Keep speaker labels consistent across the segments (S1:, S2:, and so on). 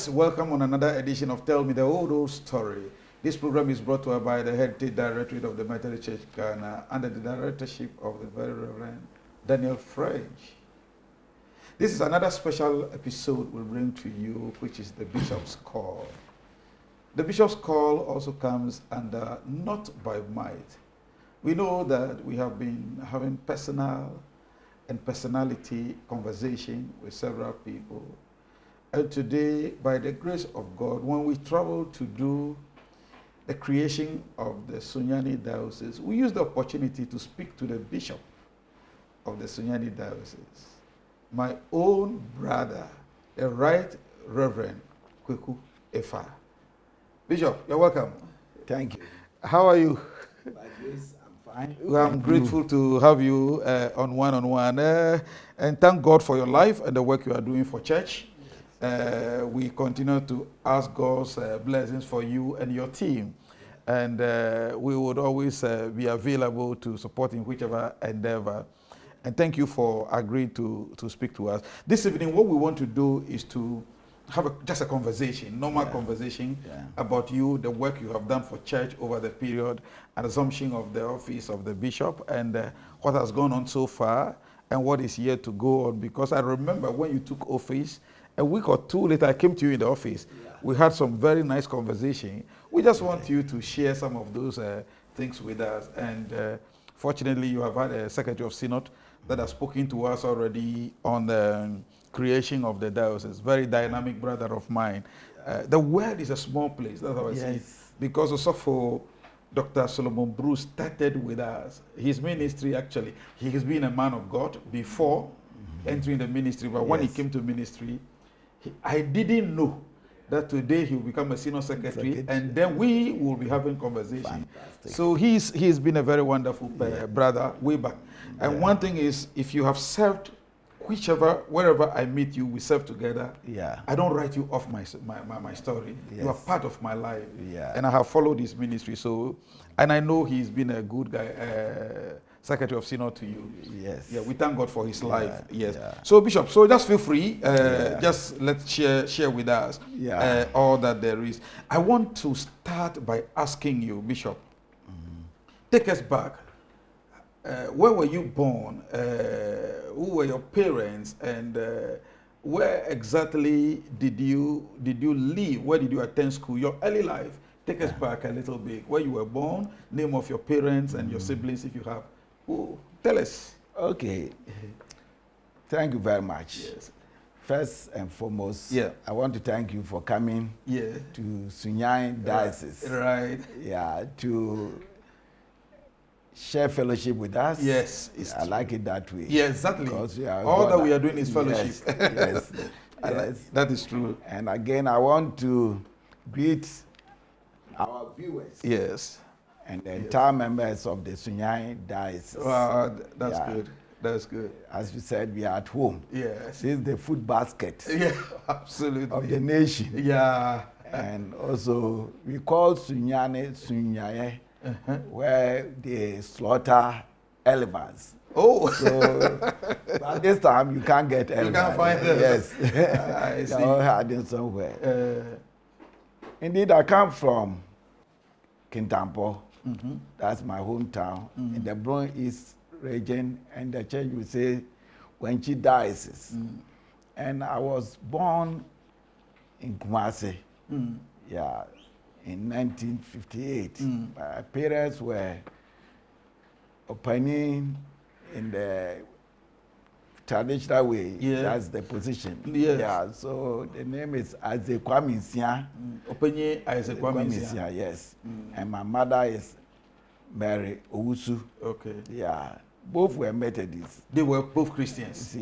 S1: Yes, welcome on another edition of Tell Me the Old Story. This program is brought to us by the Heritage Directorate of the Methodist Church Ghana under the directorship of the very Reverend Daniel French. This is another special episode we'll bring to you, which is the Bishop's Call. The Bishop's Call also comes under Not by Might. We know that we have been having personal and personality conversation with several people. And today, by the grace of God, when we travel to do the creation of the 𝗧𝗵𝗲 Diocese, we use the opportunity to speak to the Bishop of the 𝗧𝗵𝗲 Diocese, my own brother, the Right Reverend 𝗧𝗵𝗲 𝗢𝗍𝗍. Bishop, you're welcome.
S2: Thank you.
S1: How are you?
S2: By grace, I'm fine.
S1: Well, I'm grateful to have you on one-on-one. And thank God for your life and the work you are doing for church. We continue to ask God's blessings for you and your team. And we would always be available to support in whichever endeavor. And thank you for agreeing to speak to us. This evening, what we want to do is to have just a conversation, normal conversation about you, the work you have done for church over the period, an assumption of the office of the bishop, and what has gone on so far, and what is yet to go on. Because I remember when you took office, a week or two later, I came to you in the office. We had some very nice conversation. We just want you to share some of those things with us. And fortunately, you have had a Secretary of Synod that has spoken to us already on the creation of the diocese. Very dynamic brother of mine. The world is a small place, that's how I see it. Because also for Dr. 𝗧𝗵𝗲 𝗢𝗟𝗍 started with us. His ministry, actually, he has been a man of God before entering the ministry. But when he came to ministry, I didn't know that today he will become a senior secretary, and then we will be having conversation.
S2: Fantastic.
S1: So he's been a very wonderful brother way back. And one thing is, if you have served wherever I meet you, we serve together. I don't write you off my story. You are part of my life. And I have followed his ministry. So, and I know he's been a good guy, Secretary of Synod to you. We thank God for his life. So Bishop, so just feel free. Just let's share with us all that there is. I want to start by asking you, Bishop, take us back. Where were you born? Who were your parents? And where exactly did you live? Where did you attend school? Your early life. Take us back a little bit. Where you were born, name of your parents and your siblings if you have. Ooh, tell us.
S2: Okay. Thank you very much. First and foremost, I want to thank you for coming to 𝗧𝗵𝗲 Diocese. To share fellowship with us. I like it that way.
S1: Exactly. All that we are doing is fellowship. That is true.
S2: And again, I want to greet our viewers. And the entire members of the 𝗧𝗵𝗲 Diocese.
S1: Wow, that's good. That's good.
S2: As you said, we are at home. This is the food basket
S1: absolutely.
S2: of the nation. And also, we call 𝗧𝗵𝗲 where they slaughter elephants. So, but this time you can't get elephants.
S1: You can't find them.
S2: I see. They're hiding somewhere. Indeed, I come from Kintampo. That's my hometown in the Bron East region, and the church will say 𝗬𝗲 Diocese. And I was born in Kumasi, in 1958. My parents were opening in the traditional way. That's the position. So the name is 𝗧𝗑𝗍𝗄 𝗬𝗑. And my mother is Mary Owusu. Both were Methodists.
S1: They were both Christians.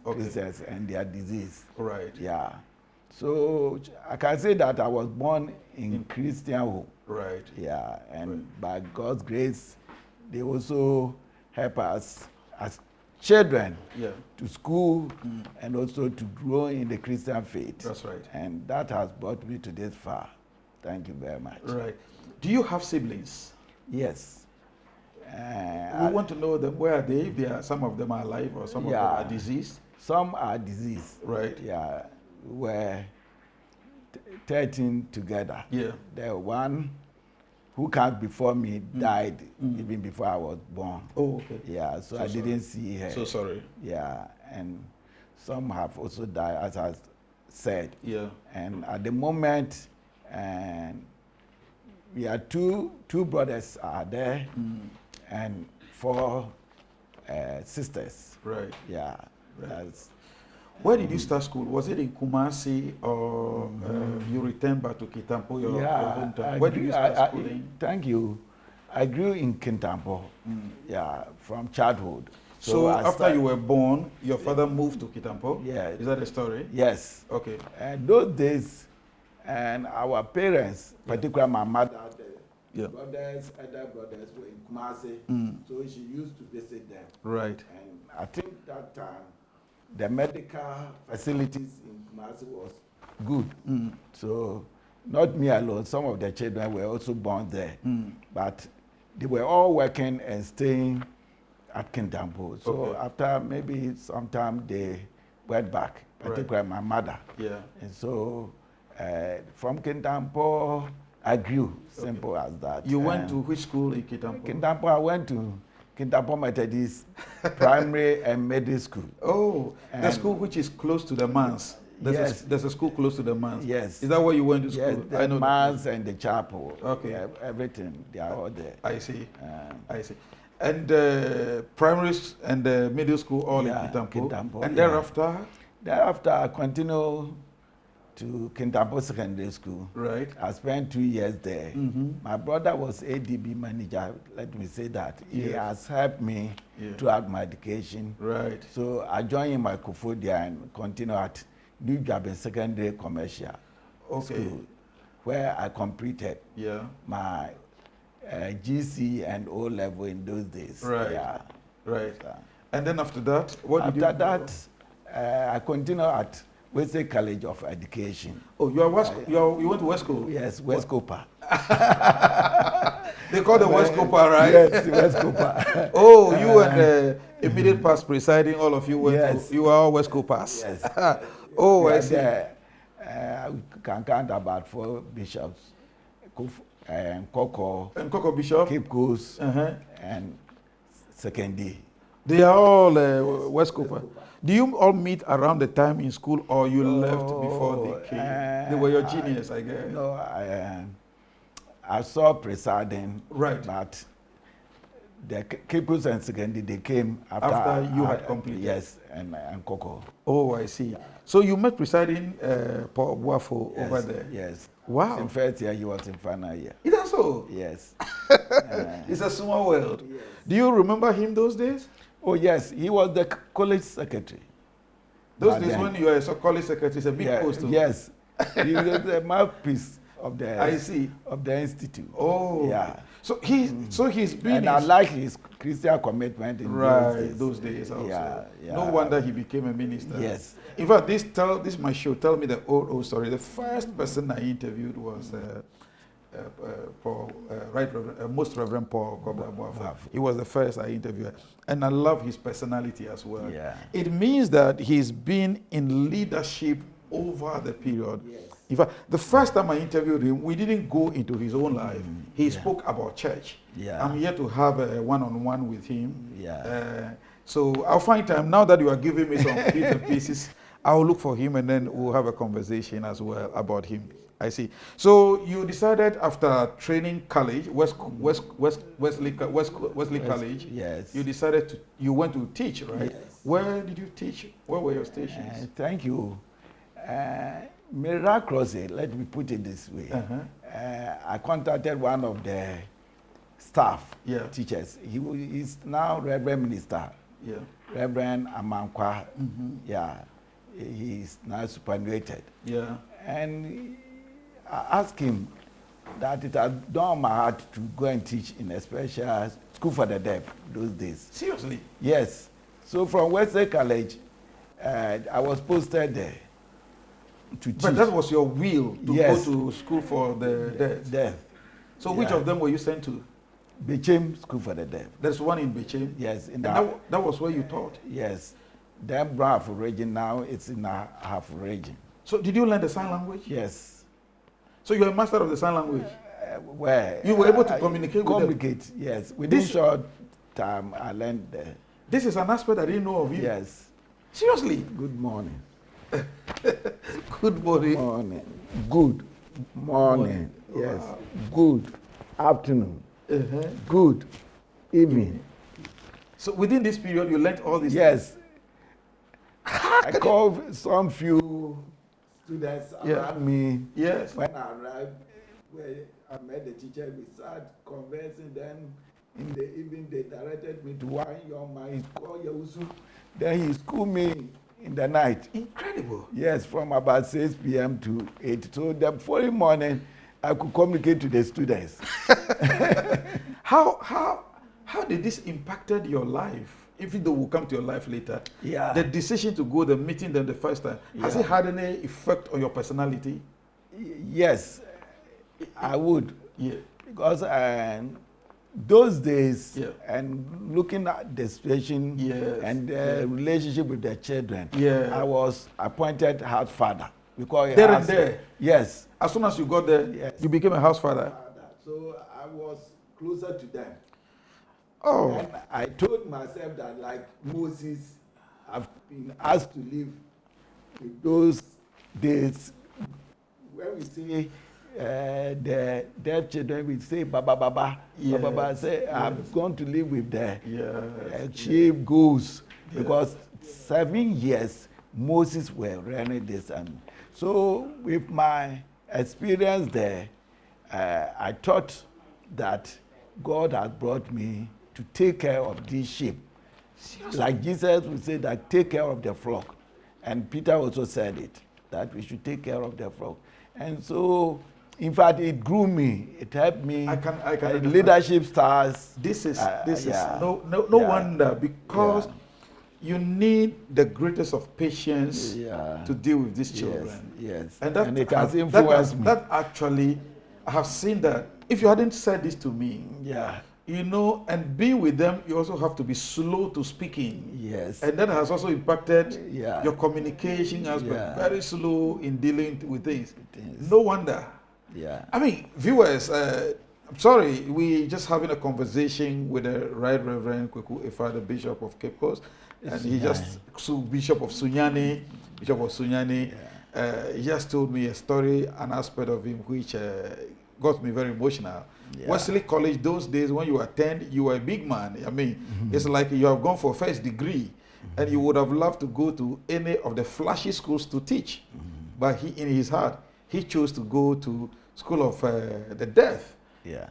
S2: Christians, and they are deceased. So I can say that I was born in Christian home. And by God's grace, they also help us as children to school and also to grow in the Christian faith.
S1: That's right.
S2: And that has brought me to this far. Thank you very much.
S1: Do you have siblings?
S2: Yes.
S1: We want to know them. Where are they? If some of them are alive or some of them are deceased?
S2: Some are deceased.
S1: Right.
S2: Were 13 together.
S1: Yeah.
S2: The one who came before me died even before I was born.
S1: Oh, okay.
S2: Yeah, so I didn't see her.
S1: So sorry.
S2: Yeah, and some have also died, as I said.
S1: Yeah.
S2: And at the moment, and we are two brothers are there, and 4 sisters.
S1: Right.
S2: Yeah.
S1: Right.
S2: That's,
S1: Where did you start school? Was it in Kumasi or you returned back to 𝗧𝗵𝗄, your hometown? Where did you start schooling?
S2: Thank you. I grew in 𝗧𝗵𝗄, yeah, from childhood.
S1: So after you were born, your father moved to 𝗧𝗵𝗄?
S2: Yeah.
S1: Is that the story?
S2: Yes.
S1: Okay.
S2: And those days, and our parents, particularly my mother, the brothers, elder brothers were in Kumasi, so she used to visit them.
S1: Right.
S2: And I think that time, the medical facilities in Kumasi was good. So not me alone, some of the children were also born there. But they were all working and staying at 𝗧𝗵𝗄. So after maybe sometime they went back, particularly my mother.
S1: Yeah.
S2: And so from 𝗧𝗵𝗄, I grew, simple as that.
S1: You went to which school in 𝗧𝗵𝗄?
S2: 𝗧𝗵𝗄, I went to 𝗧𝗵𝗄 Methodist Primary and Middle School.
S1: Oh, the school which is close to the manse. There's a school close to the manse.
S2: Yes.
S1: Is that where you went to school?
S2: Yes, the manse and the chapel.
S1: Okay.
S2: Everything, they are all there.
S1: I see. I see. And primary and middle school all in 𝗧𝗵𝗄. And thereafter?
S2: Thereafter, I continued to 𝗧𝗵𝗄 Secondary School.
S1: Right.
S2: I spent 2 years there. My brother was ADB manager, let me say that. He has helped me throughout my education.
S1: Right.
S2: So I joined in my Kofodia and continued at New Japan Secondary Commercial School, where I completed my GC and O level in those days.
S1: Right.
S2: Yeah.
S1: Right. And then after that, what did you do?
S2: After that, I continued at 𝗧𝗢𝗘 College of Education.
S1: Oh, you went to West School?
S2: Yes, 𝗧𝗘𝗘.
S1: They call the 𝗧𝗘𝗘, right?
S2: Yes, 𝗧𝗘𝗘.
S1: Oh, you and the immediate past presiding, all of you went to, you are all 𝗧𝗘𝗘s.
S2: Yes.
S1: Oh, I see.
S2: We can count about 4 bishops.
S1: Nkoko Bishop?
S2: Cape Coast, and Secondary.
S1: They are all 𝗧𝗘𝗘. Do you all meet around the time in school, or you left before they came? They were your genius, I guess.
S2: No, I saw presiding,
S1: right?
S2: But the Cape Coast and Secondary, they came
S1: after you had completed.
S2: Yes, and Koko.
S1: Oh, I see. So you met presiding Paul Boafo over there.
S2: Yes.
S1: Wow.
S2: In first year, he was in final year.
S1: Is that so?
S2: Yes.
S1: It's a small world. Yes. Do you remember him those days?
S2: Oh, yes. He was the college secretary.
S1: Those days when you were a college secretary, it's a big post.
S2: Yes. He was the mouthpiece of the
S1: I see.
S2: Of the institute.
S1: Oh.
S2: Yeah.
S1: So he's been.
S2: And I like his Christian commitment in
S1: those days also.
S2: Yeah.
S1: No wonder he became a minister.
S2: Yes.
S1: In fact, this is my show. Tell me the old story. The first person I interviewed was Paul, Most Reverend Paul Boafo. He was the first I interviewed, and I love his personality as well.
S2: Yeah.
S1: It means that he's been in leadership over the period. Yes. In fact, the first time I interviewed him, we didn't go into his own life. He spoke about church.
S2: Yeah.
S1: I'm here to have a one-on-one with him.
S2: Yeah.
S1: So I'll find time. Now that you are giving me some bits and pieces, I'll look for him and then we'll have a conversation as well about him. I see. So you decided after training college, Wesley College.
S2: Yes.
S1: You decided you went to teach, right?
S2: Yes.
S1: Where did you teach? Where were your stations?
S2: Thank you. Miraculously, let me put it this way. I contacted one of the staff teachers. He is now Reverend Minister.
S1: Yeah.
S2: Reverend 𝗬𝗵𝗲. Yeah. He is now superannuated.
S1: Yeah.
S2: And I asked him that it had done my heart to go and teach in a special school for the deaf those days.
S1: Seriously?
S2: Yes. So from 𝗧𝗢𝗘 College, I was posted there to teach.
S1: But that was your will to go to school for the deaf? So which of them were you sent to?
S2: 𝗬𝗲 School for the Deaf.
S1: There's one in 𝗬𝗲?
S2: Yes.
S1: That was where you taught?
S2: Yes. Then Bravo region, now it's in a half region.
S1: So did you learn the sign language?
S2: Yes.
S1: So you're a master of the sign language?
S2: Well,
S1: you were able to communicate with them?
S2: Yes. Within short time, I learned that.
S1: This is an aspect I didn't know of you?
S2: Yes.
S1: Seriously?
S2: Good morning.
S1: Good morning.
S2: Morning. Good morning. Yes.
S1: Wow.
S2: Good afternoon. Good evening.
S1: So within this period, you learned all these
S2: Yes. I called some few students around me.
S1: Yes.
S2: When I arrived, where I met the teacher, we started conversing. Then in the evening, they directed me to one young man. He's called Yewusu. Then he schooled me in the night.
S1: Incredible.
S2: Yes, from about 6 p.m. to 8. So the following morning, I could communicate to the students.
S1: How did this impacted your life? Even though we'll come to your life later.
S2: Yeah.
S1: The decision to go, the meeting them the first time, has it had any effect on your personality?
S2: Yes, I would.
S1: Yeah.
S2: Because those days, and looking at the situation and the relationship with the children, I was appointed house father. Because
S1: there and there?
S2: Yes.
S1: As soon as you got there, you became a house father?
S2: So I was closer to them.
S1: Oh.
S2: And I told myself that, like Moses, I've been asked to live in those days. When we say the deaf children, we say Baba Baba. Baba Baba say, I'm going to live with the sheep, goats. Because 7 years, Moses were running this. And so with my experience there, I thought that God had brought me to take care of these sheep. Seriously? Like Jesus would say that take care of the flock. And Peter also said it, that we should take care of the flock. And so, in fact, it grew me. It helped me.
S1: I can
S2: leadership stars.
S1: This is no wonder, because you need the greatest of patience to deal with these children.
S2: Yes.
S1: And
S2: it has influenced me.
S1: That actually, I have seen that. If you hadn't said this to me, you know, and being with them, you also have to be slow to speaking.
S2: Yes.
S1: And that has also impacted your communication aspect. Very slow in dealing with things. No wonder.
S2: Yeah.
S1: I mean, viewers, I'm sorry, we just having a conversation with the Right Reverend 𝗧𝗵𝗲, the Bishop of Cape Coast, and he just, Bishop of 𝗧𝗵𝗲, he just told me a story, an aspect of him which got me very emotional. Wesley College, those days when you attend, you were a big man. I mean, it's like you have gone for first degree, and you would have loved to go to any of the flashy schools to teach. But he, in his heart, he chose to go to School of the Deaf.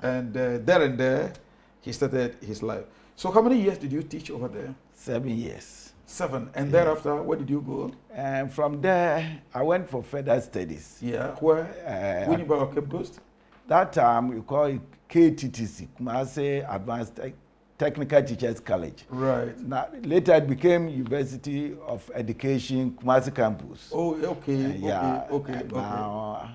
S1: And there, he started his life. So how many years did you teach over there?
S2: 7 years.
S1: 7. And thereafter, where did you go?
S2: And from there, I went for further studies.
S1: Where? Winnipeg, Cape Coast?
S2: That time, we call it KTTC, 𝗧𝗏 Advanced Technical Teachers College.
S1: Right.
S2: Now, later it became University of Education, 𝗧𝗏 campus.
S1: Oh, okay. Okay.
S2: Now,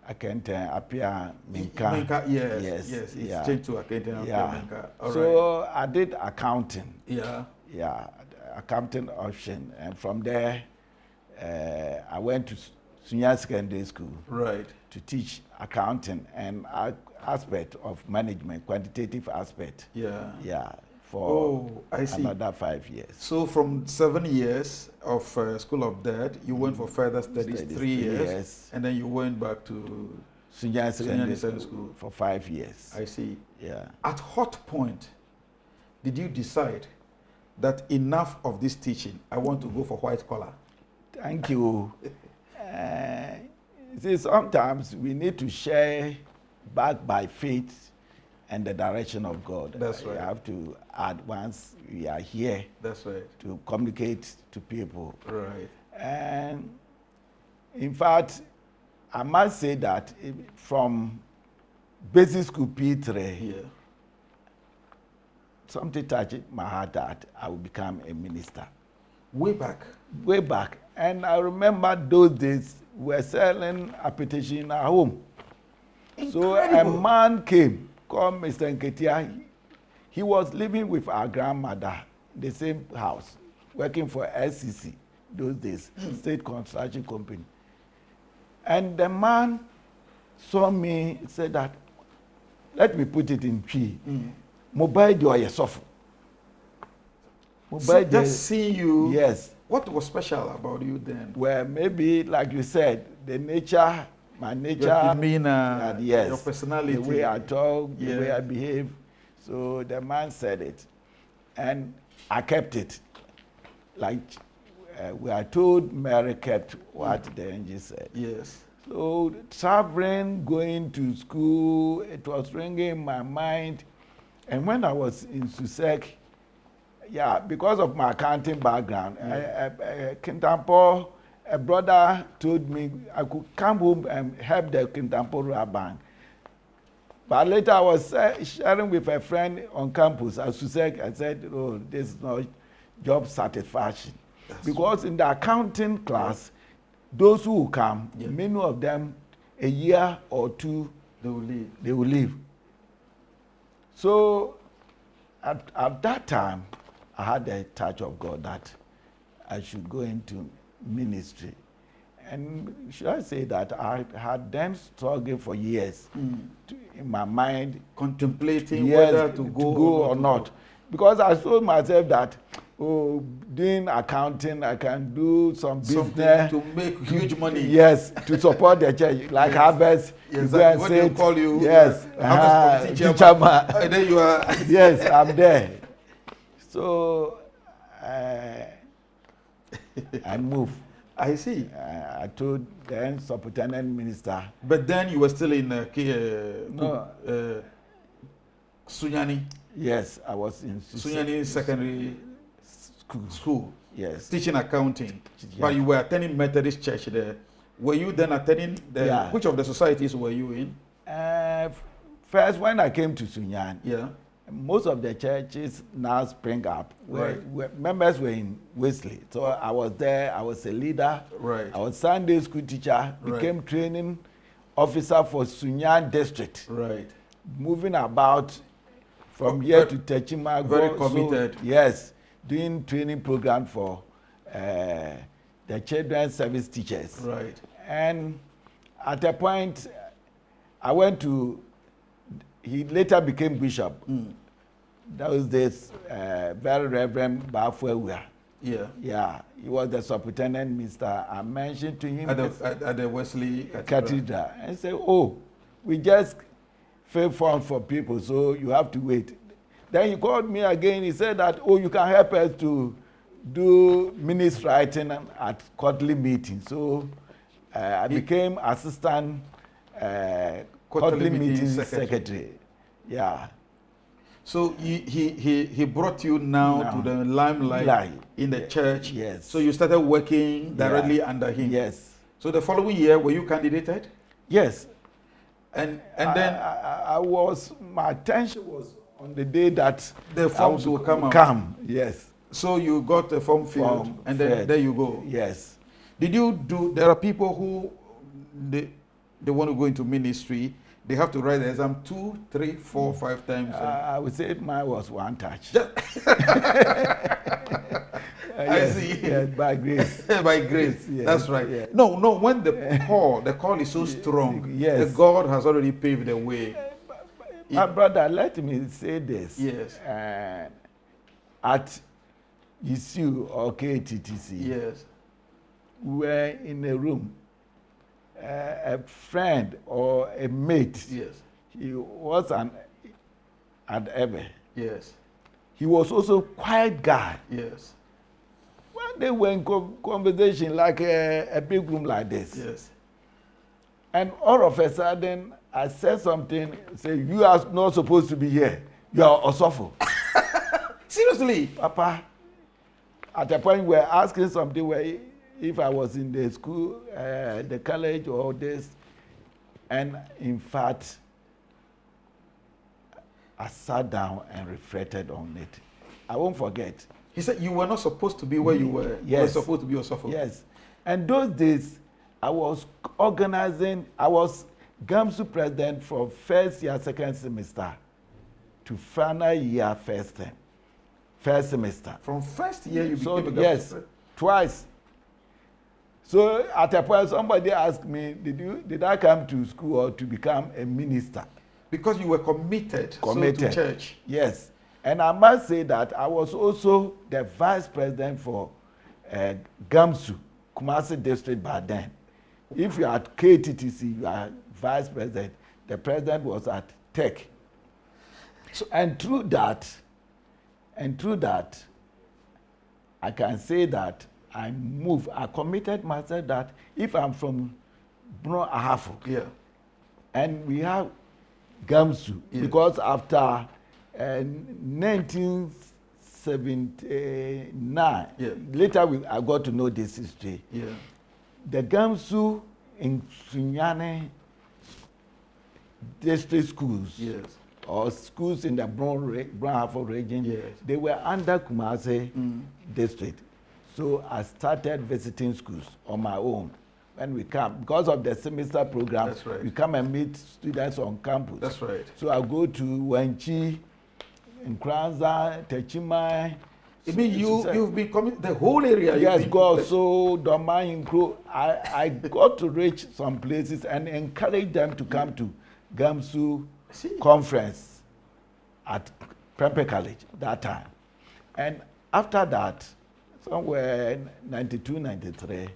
S2: 𝗧𝗏𝗢𝗥𝗬𝗡
S1: Yes. It's changed to 𝗧𝗏𝗢𝗥𝗬𝗡.
S2: So I did accounting. Accounting option. And from there, I went to Senior Secondary School.
S1: Right.
S2: To teach accounting and aspect of management, quantitative aspect. For another 5 years.
S1: So from 7 years of School of Dead, you went for further studies, 3 years, and then you went back to
S2: Senior Secondary School for 5 years.
S1: I see.
S2: Yeah.
S1: At what point did you decide that enough of this teaching, I want to go for white collar?
S2: Thank you. See, sometimes we need to share back by faith and the direction of God.
S1: That's right.
S2: You have to add once we are here.
S1: That's right.
S2: To communicate to people.
S1: Right.
S2: And in fact, I must say that from basic school P3, something touched my heart that I would become a minister.
S1: Way back?
S2: Way back. And I remember those days we were selling a petition in our home.
S1: Incredible.
S2: So a man came, called Mr. Nketia. He was living with our grandmother in the same house, working for SCC those days, State Construction Company. And the man saw me, said that, let me put it in Twi. 𝗧𝗵𝗲 𝗢𝗟𝗗.
S1: So just seeing you.
S2: Yes.
S1: What was special about you then?
S2: Well, maybe, like you said, the nature, my nature,
S1: your demeanor,
S2: yes,
S1: your personality,
S2: the way I talk, the way I behave. So the man said it, and I kept it. Like we are told, Mary kept what the angel said.
S1: Yes.
S2: So traveling, going to school, it was ringing in my mind. And when I was in 𝗧𝗘𝗟𝗟, yeah, because of my accounting background, 𝗧𝗘𝗟𝗟𝗓, a brother told me I could come home and help the 𝗧𝗘𝗟𝗓 bank. But later I was sharing with a friend on campus at 𝗧𝗘𝗟𝗟. I said, oh, this is not job satisfaction. Because in the accounting class, those who come, many of them, a year or two,
S1: they will leave.
S2: They will leave. So at that time, I had a touch of God that I should go into ministry. And should I say that I had then struggled for years in my mind,
S1: contemplating whether to go
S2: or not. Because I told myself that, oh, doing accounting, I can do some business
S1: to make huge money.
S2: Yes, to support the church, like harvest.
S1: Yes, when they call you,
S2: yes,
S1: teacher man. And then you are.
S2: Yes, I'm there. So I moved.
S1: I see.
S2: I told then superintendent minister.
S1: But then you were still in Sunyani.
S2: Yes, I was in
S1: Sunyani Secondary School.
S2: Yes.
S1: Teaching accounting. But you were attending Methodist church there. Were you then attending which of the societies were you in?
S2: First, when I came to Sunyani,
S1: most
S2: of the churches now spring up. Members were in Wesley. So I was there, I was a leader.
S1: Right.
S2: I was Sunday school teacher, became training officer for Sunyani district.
S1: Right.
S2: Moving about from here to 𝗧𝗵𝗲 𝗢𝗟𝗓.
S1: Very committed.
S2: So, yes, doing training program for the children's service teachers.
S1: Right.
S2: And at a point, I went to, he later became bishop. That was this very Reverend 𝗧𝗵𝗲 𝗢𝗟𝗓. Yeah, he was the superintendent minister. I mentioned to him
S1: at the Wesley
S2: Cathedral. And said, oh, we just fill forms for people, so you have to wait. Then he called me again. He said that, oh, you can help us to do minutes writing at quarterly meetings. So I became assistant quarterly meeting secretary. Yeah.
S1: So he brought you now to the limelight in the church.
S2: Yes.
S1: So you started working directly under him.
S2: Yes.
S1: So the following year, were you candidated?
S2: Yes.
S1: And then
S2: my attention was on the day that
S1: the forms will come.
S2: Yes.
S1: So you got a form filled, and then there you go.
S2: Yes.
S1: Did you do? There are people who they want to go into ministry. They have to write the exam 2, 3, 4, 5 times.
S2: I would say mine was one touch.
S1: I see.
S2: Yes, by grace.
S1: By grace.
S2: Yes,
S1: that's right.
S2: Yes.
S1: No, when the call is so strong,
S2: yes,
S1: God has already paved the way.
S2: My brother, let me say this.
S1: Yes.
S2: At 𝗧𝗔 or KTTC,
S1: yes,
S2: we were in a room. A friend or a mate.
S1: Yes.
S2: He was an 𝗧𝗪𝗱.
S1: Yes.
S2: He was also quiet guy.
S1: Yes.
S2: When they were in conversation like a big room like this.
S1: Yes.
S2: And all of a sudden, I said something, say, you are not supposed to be here. You are Osofo.
S1: Seriously?
S2: Papa, at a point we were asking something where if I was in the school, the college or this, and in fact, I sat down and reflected on it. I won't forget.
S1: He said you were not supposed to be where you were.
S2: Yes.
S1: You were supposed to be Osofo.
S2: Yes. And those days, I was organizing, I was GAMSU president from first year, second semester to final year, first semester.
S1: From first year, you became a GAMSU
S2: yes,
S1: president?
S2: Twice. So at a point, somebody asked me, did I come to school or to become a minister?
S1: Because you were committed. So to church.
S2: Yes. And I must say that I was also the vice president for 𝗧𝗵𝗲 𝗢𝗪𝗃 district by then. If you are at KTTC, you are vice president. The president was at Tech. So, and through that, I can say that I committed myself that if I'm from Bruno Ahafo,
S1: yeah,
S2: and we have 𝗧𝗵𝗲,
S1: yes,
S2: because after 1979,
S1: yeah,
S2: later I got to know this history.
S1: Yeah.
S2: The 𝗧𝗵𝗲 in 𝗧𝗏𝗏 district schools,
S1: yes,
S2: or schools in the Bruno Ahafo region,
S1: yes,
S2: they were under 𝗧𝗵𝗲 district. So I started visiting schools on my own. When we come, because of the semester program,
S1: that's right,
S2: we come and meet students on campus.
S1: That's right.
S2: So I go to 𝗧𝗏𝗍, 𝗧𝗏𝗏, 𝗧𝗏𝗏.
S1: I mean, you've been coming the whole area.
S2: Yes, God. So I got to reach some places and encourage them to come to 𝗧𝗵𝗲 conference at Prempeh College that time. And after that, somewhere in 92, 93,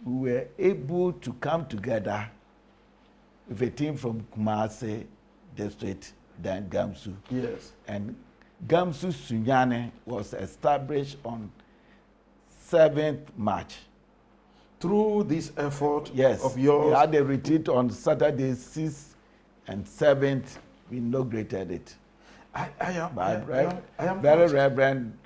S2: we were able to come together with a team from 𝗧𝗪𝗧 district, then 𝗧𝗵𝗲.
S1: Yes.
S2: And 𝗧𝗵𝗲 𝗧𝗏𝗏 was established on 7th March.
S1: Through this effort,
S2: yes,
S1: of yours.
S2: We had a retreat on Saturday, 6th and 7th. We inaugurated it.
S1: I am
S2: very Reverend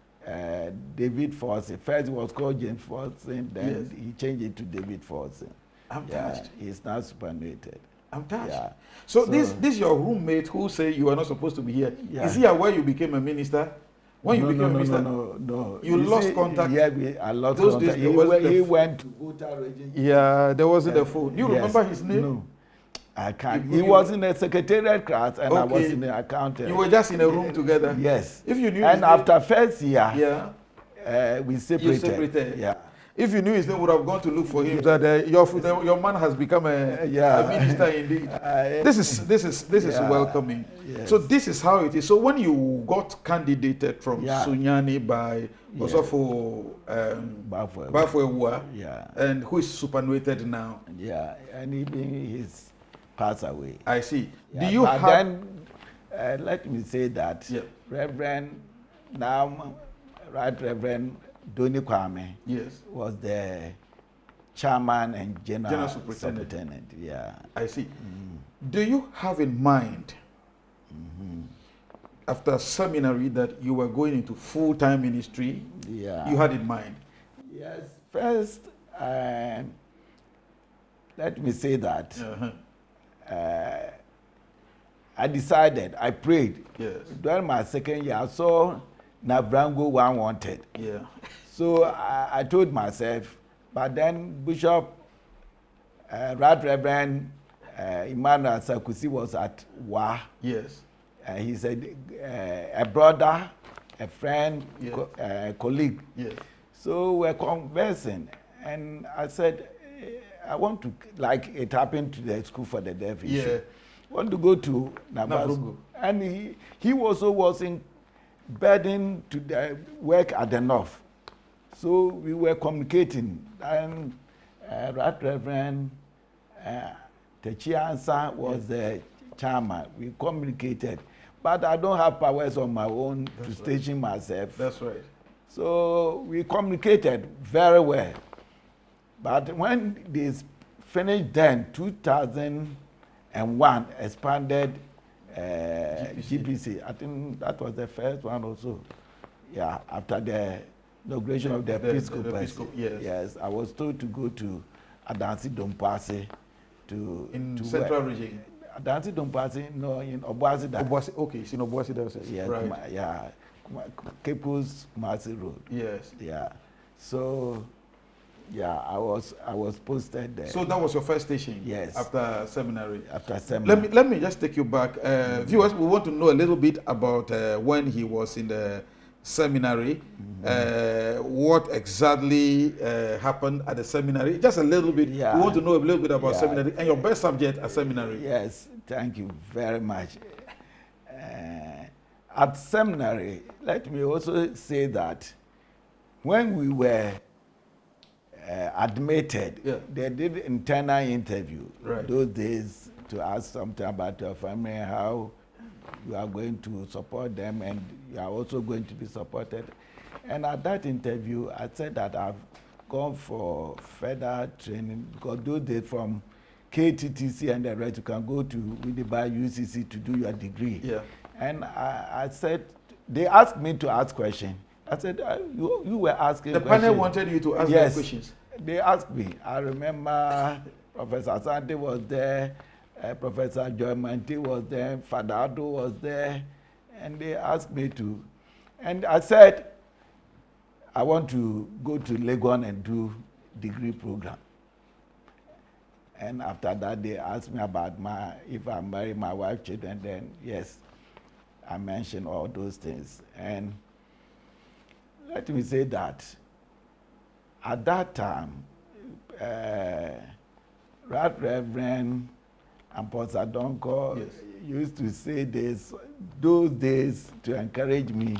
S2: David Forson. First it was called James Forson, then yes, he changed it to David Forson.
S1: I'm touched.
S2: He's now superannuated.
S1: I'm touched.
S2: Yeah.
S1: So this your roommate who say you are not supposed to be here. Yeah. Is he aware you became a minister? When you became a minister?
S2: No.
S1: You lost contact?
S2: Yeah, I lost contact. He went to Ghouta region.
S1: Yeah, there wasn't a phone. You remember his name?
S2: No. I can't. He was in a secretariat class and I was in the accounting.
S1: You were just in a room together?
S2: Yes.
S1: If you knew
S2: and after first year, we separated.
S1: You separated?
S2: Yeah.
S1: If you knew his name, would have gone to look for him. That your man has become a minister indeed. This is welcoming. Yes. So this is how it is. So when you got candidated from 𝗧𝗏𝗏 by Osofo 𝗧𝗏𝗏, and who is superannuated now.
S2: Yeah, and he's passed away.
S1: I see.
S2: Yeah, do you have? Then let me say that Reverend Right Reverend 𝗧𝗏𝗏 𝗢𝗟𝗏 was the chairman and general superintendent. Yeah.
S1: I see. Do you have in mind, after seminary, that you were going into full-time ministry?
S2: Yeah.
S1: You had in mind?
S2: Yes. First, let me say that I decided, I prayed.
S1: Yes.
S2: During my second year, I saw Navrango 𝗏𝗏.
S1: Yeah.
S2: So I told myself, but then Bishop Right Reverend Emmanuel Sarkozy was at WA.
S1: Yes.
S2: He said, a brother, a friend, a colleague.
S1: Yes.
S2: So we're conversing, and I said, I want to, like it happened to the School for the Deaf.
S1: Yeah.
S2: Want to go to Navrango. And he also was in burden to the work at the north. So we were communicating, and Right Reverend 𝗬𝗟𝗟𝗏 was the chairman. We communicated, but I don't have powers on my own to station myself.
S1: That's right.
S2: So we communicated very well. But when this finished, then 2001 expanded GPC. I think that was the first one also. Yeah, after the inauguration of the Episcopal. Yes, I was told to go to 𝗪𝗪𝗪𝗪𝗪𝗪
S1: in Central Region.
S2: 𝗪𝗪𝗪𝗪𝗪𝗪, no, in Obuasi.
S1: Okay, it's in Obuasi.
S2: Yeah, right. Cape Coast Kumasi Road.
S1: Yes.
S2: Yeah. So, yeah, I was posted there.
S1: So that was your first station?
S2: Yes.
S1: After seminary?
S2: After seminary.
S1: Let me just take you back. Viewers, we want to know a little bit about when he was in the seminary. What exactly happened at the seminary? Just a little bit.
S2: Yeah.
S1: We want to know a little bit about seminary and your best subject at seminary.
S2: Yes, thank you very much. At seminary, let me also say that when we were admitted, they did internal interview those days to ask something about your family, how you are going to support them, and you are also going to be supported. And at that interview, I said that I've gone for further training, because those days from KTTC and the rest, you can go to Winneba UCC to do your degree. Yeah. And I said, they asked me to ask questions. I said, you were asking questions.
S1: The panel wanted you to ask them questions.
S2: They asked me. I remember Professor Asante was there, Professor 𝗧𝗵𝗲 was there, Father Ado was there, and they asked me to. And I said, I want to go to Legon and do degree program. And after that, they asked me about if I marry my wife, children, then yes, I mentioned all those things. And let me say that at that time, Right Reverend Apostle Donko used to say those days to encourage me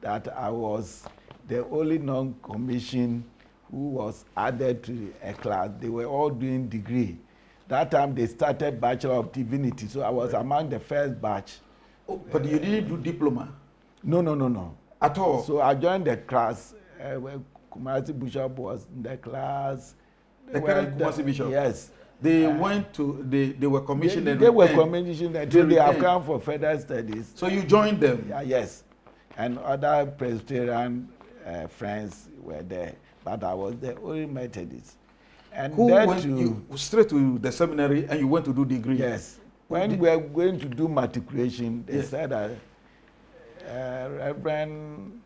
S2: that I was the only non-commissioned who was added to a class. They were all doing degree. That time they started Bachelor of Divinity, so I was among the first batch.
S1: Oh, but you didn't do diploma?
S2: No.
S1: At all?
S2: So I joined the class when Kumasi Bishop was in the class.
S1: The current Kumasi Bishop?
S2: Yes.
S1: They went to, they were commissioned and
S2: they were commissioned until they have come for further studies.
S1: So you joined them?
S2: Yes. And other Presbyterian friends were there, but I was the only Methodist. And
S1: who went you straight to the seminary and you went to do degree?
S2: Yes. When we were going to do matriculation, they said that Reverend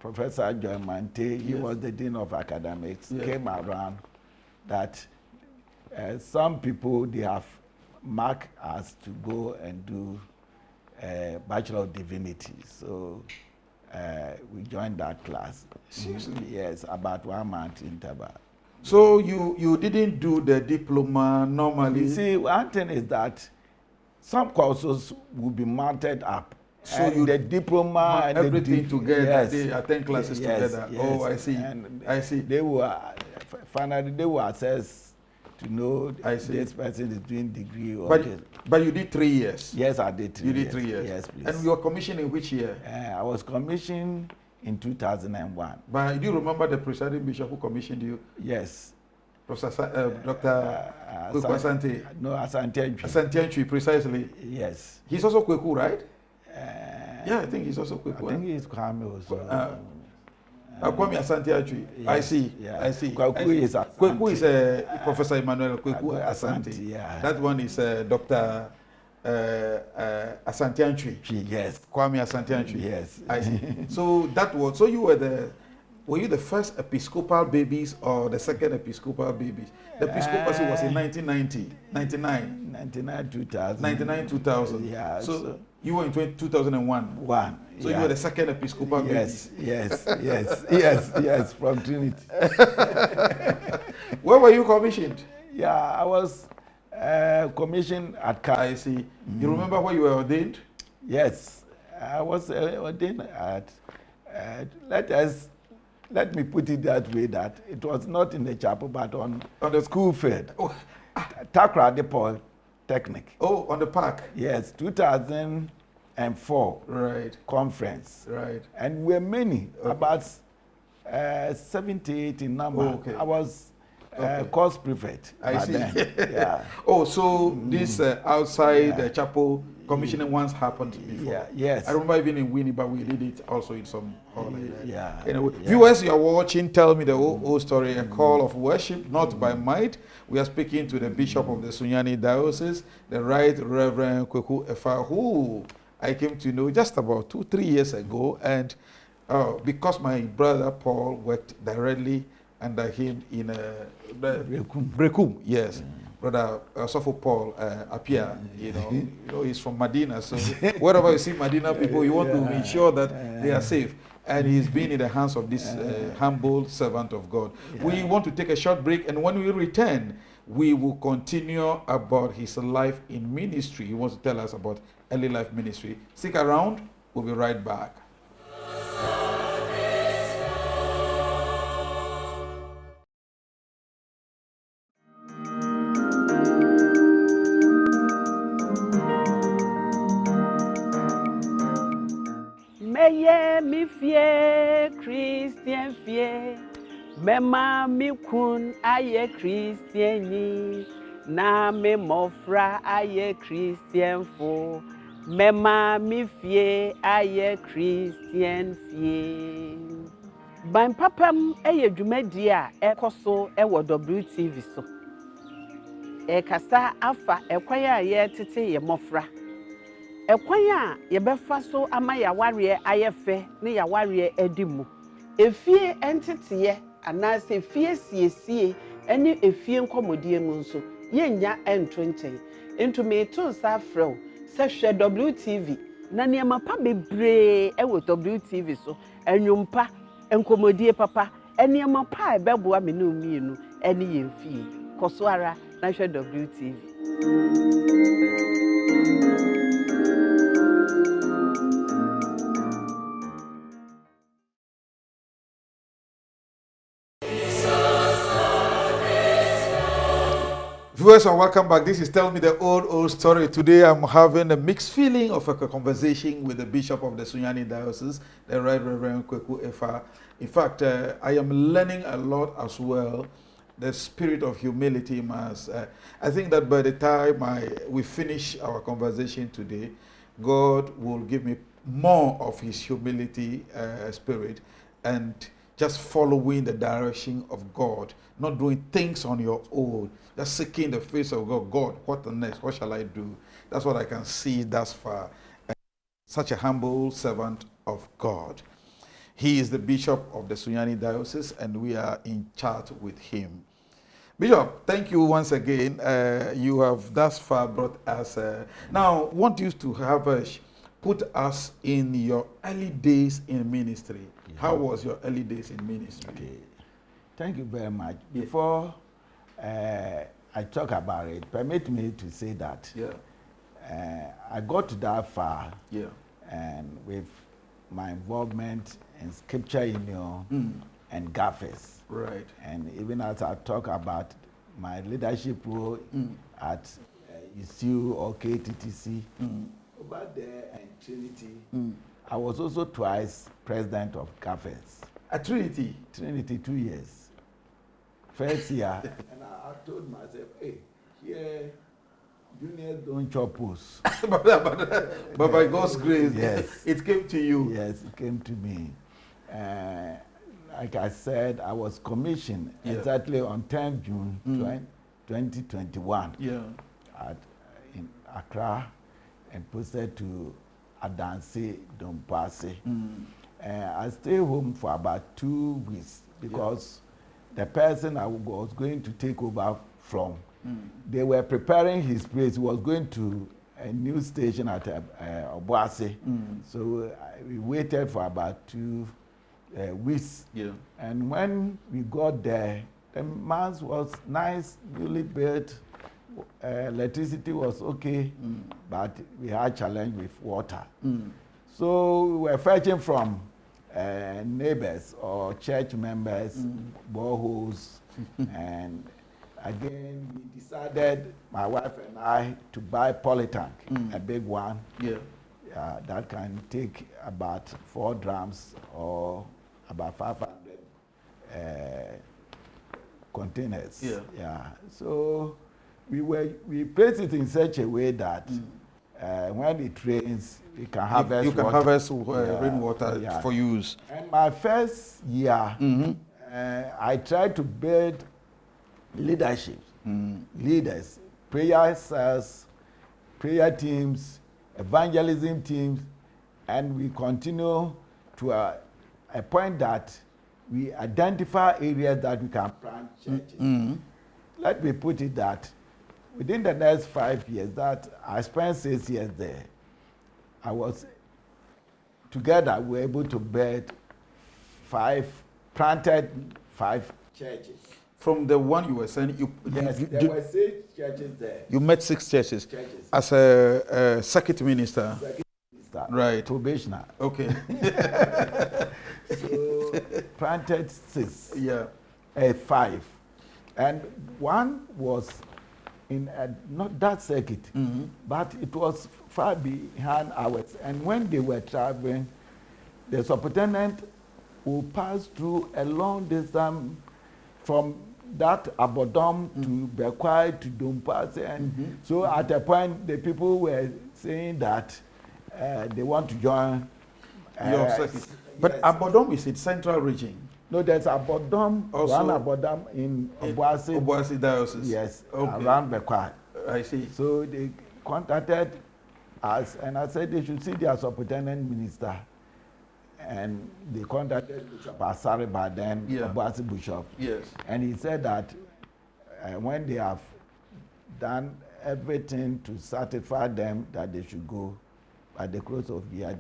S2: Professor 𝗧𝗵𝗲, he was the Dean of Academics, came around that some people, they have marked us to go and do Bachelor of Divinity. So we joined that class.
S1: Seriously?
S2: Yes, about 1 month interval.
S1: So you didn't do the diploma normally?
S2: You see, one thing is that some courses will be mounted up. So you the diploma and
S1: everything together, they attend classes together.
S2: Yes,
S1: oh, I see.
S2: And
S1: I see.
S2: They were finally they were assessed to know this person is doing degree or
S1: but you did 3 years.
S2: Yes, I did 3
S1: years. You
S2: did
S1: 3 years.
S2: Yes, please.
S1: And you were commissioned in which year?
S2: I was commissioned in 2001.
S1: But do you remember the presiding bishop who commissioned you?
S2: Yes.
S1: Professor Dr. Kweku Asante.
S2: No, Asante 𝗔𝗓𝗓.
S1: Asante 𝗔𝗓𝗓, precisely.
S2: Yes.
S1: He's also Kweku, right? Yeah, I think he's also Kweku.
S2: I think he's 𝗧𝗵𝗲 also.
S1: Kwame Asante 𝗔𝗓𝗓.
S2: Yes.
S1: I see.
S2: Yeah.
S1: I see.
S2: Kweku
S1: is Professor Emmanuel Kweku Asante.
S2: Yeah.
S1: That one is Dr. Asante 𝗔𝗓𝗓.
S2: Yes.
S1: Kwame Asante 𝗔𝗓𝗓.
S2: Yes.
S1: I see. So were you the first Episcopal babies or the second Episcopal babies? The Episcopacy was in 1990, 99.
S2: 99, 2000.
S1: 99, 2000.
S2: Yeah.
S1: So you were in 2001. So you were the second Episcopal babies.
S2: Yes, from Trinity.
S1: Where were you commissioned?
S2: Yeah, I was commissioned at
S1: I see. You remember where you were ordained?
S2: Yes, I was ordained at, let me put it that way, that it was not in the chapel, but on the school field.
S1: Oh.
S2: 𝗧𝗏𝗏 Polytechnic.
S1: Oh, on the park?
S2: Yes, 2004 conference.
S1: Right.
S2: And we were many, about 78 in number.
S1: Oh, okay.
S2: I was course prefect.
S1: I see.
S2: Yeah.
S1: Oh, so this outside the chapel commissioning once happened before.
S2: Yeah. Yes.
S1: I remember even in Winneba we did it also in some hall like that.
S2: Yeah.
S1: Anyway, viewers, you are watching Tell Me the Whole Story, a call of worship, not by might. We are speaking to the Bishop of the Sunyani Diocese, the Right Reverend Kweku Ефfa, who I came to know just about 2-3 years ago, and because my brother Paul worked directly under him in Brekum, yes. Brother Sopho Paul Apia, you know, he's from Medina, so wherever you see Medina people, you want to ensure that they are safe. and he's been in the hands of this humble servant of God. Yeah. We want to take a short break, and when we return, we will continue about his life in ministry. He wants to tell us about early life ministry. Stick around. We'll be right back.
S3: Meye mi fie Christian fie, mema mi kun aye Christian ni, na me mofra aye Christian fo, mema mi fie aye Christian fie. Ban papam eye dwumadi a ekoso ewo WTV so. Kasa afa ekwaya ye tete ye mofra. Ekwanya yebefa so ama yaware ayefe ne yaware edimu. Efie entetiye anase efie siesie ene efie nkomodie mu nso yenya ento nchen. Into me to sa frɛ se hwɛ WTV na niema pa bebre ewo WTV so enwumpa enkomodie papa eniema pa ebeboa me no mienu ene yemfie koso ara na hwɛ WTV.
S1: Viewers, welcome back. This is Tell Me the Old Story. Today I'm having a mixed feeling of a conversation with the Bishop of the Sunyani Diocese, the Right Reverend 𝗧𝗵𝗲 𝗢𝗟𝗓. In fact, I am learning a lot as well. The spirit of humility must. I think that by the time we finish our conversation today, God will give me more of his humility spirit and just following the direction of God, not doing things on your own, just seeking the face of God. God, what the next? What shall I do? That's what I can see thus far. Such a humble servant of God. He is the Bishop of the Sunyani Diocese, and we are in chat with him. Bishop, thank you once again. You have thus far brought us. Now, I want you to have put us in your early days in ministry. Yeah. How was your early days in ministry?
S2: Okay. Thank you very much. Before I talk about it, permit me to say that I got that far and with my involvement in Scripture Union and GAFES.
S1: Right.
S2: And even as I talk about my leadership role at ECU or KTTC, over there and Trinity, I was also twice president of GAFES.
S1: At Trinity?
S2: Trinity, 2 years. First year, and I told myself, hey, here, juniors don't chop posts.
S1: but by God's grace,
S2: yes,
S1: it came to you.
S2: Yes, it came to me. Like I said, I was commissioned exactly on 10 June 2021 in Accra and posted to 𝗧𝗪𝗪 I stayed home for about 2 weeks because the person I was going to take over from, they were preparing his place. He was going to a new station at Obuasi. So we waited for about 2 weeks. Yeah. And when we got there, the mass was nice, newly built. Electricity was okay, but we had challenge with water. So we were fetching from neighbors or church members, boreholes, and again we decided, my wife and I, to buy polytank, a big one. That can take about 4 drums or about 500 containers. So we placed it in such a way that when it rains, we can harvest
S1: you can
S2: water.
S1: harvest rainwater for use.
S2: And my first year, I tried to build leadership, leaders, prayer cells, prayer teams, evangelism teams, and we continue to a point that we identify areas that we can plant churches. Let me put it that within the next 5 years, that I spent 6 years there, together we were able to build planted 5 churches.
S1: From the one you were saying,
S2: Yes, there were 6 churches there.
S1: You met 6 churches as a circuit minister. Right.
S2: Probationer.
S1: Okay.
S2: So planted 6.
S1: Yeah.
S2: 5. And one was in not that circuit, but it was far behind ours. And when they were traveling, the superintendent will pass through a long distance from that Abodom to 𝗧𝗧𝗢 to 𝗧𝗵𝗲. And so at a point, the people were saying that they want to join
S1: your circuit. But yes. Abodom is its central region.
S2: No, there's Abodom, one Abodom in
S1: Owuasi diocese.
S2: Yes,
S1: okay.
S2: Around 𝗧𝗧𝗢.
S1: I see.
S2: So they contacted us, and I said they should see their superintendent minister. And they contacted Bishop Asare by then, Owuasi Bishop.
S1: Yes.
S2: And he said that when they have done everything to satisfy them that they should go, at the close of the year,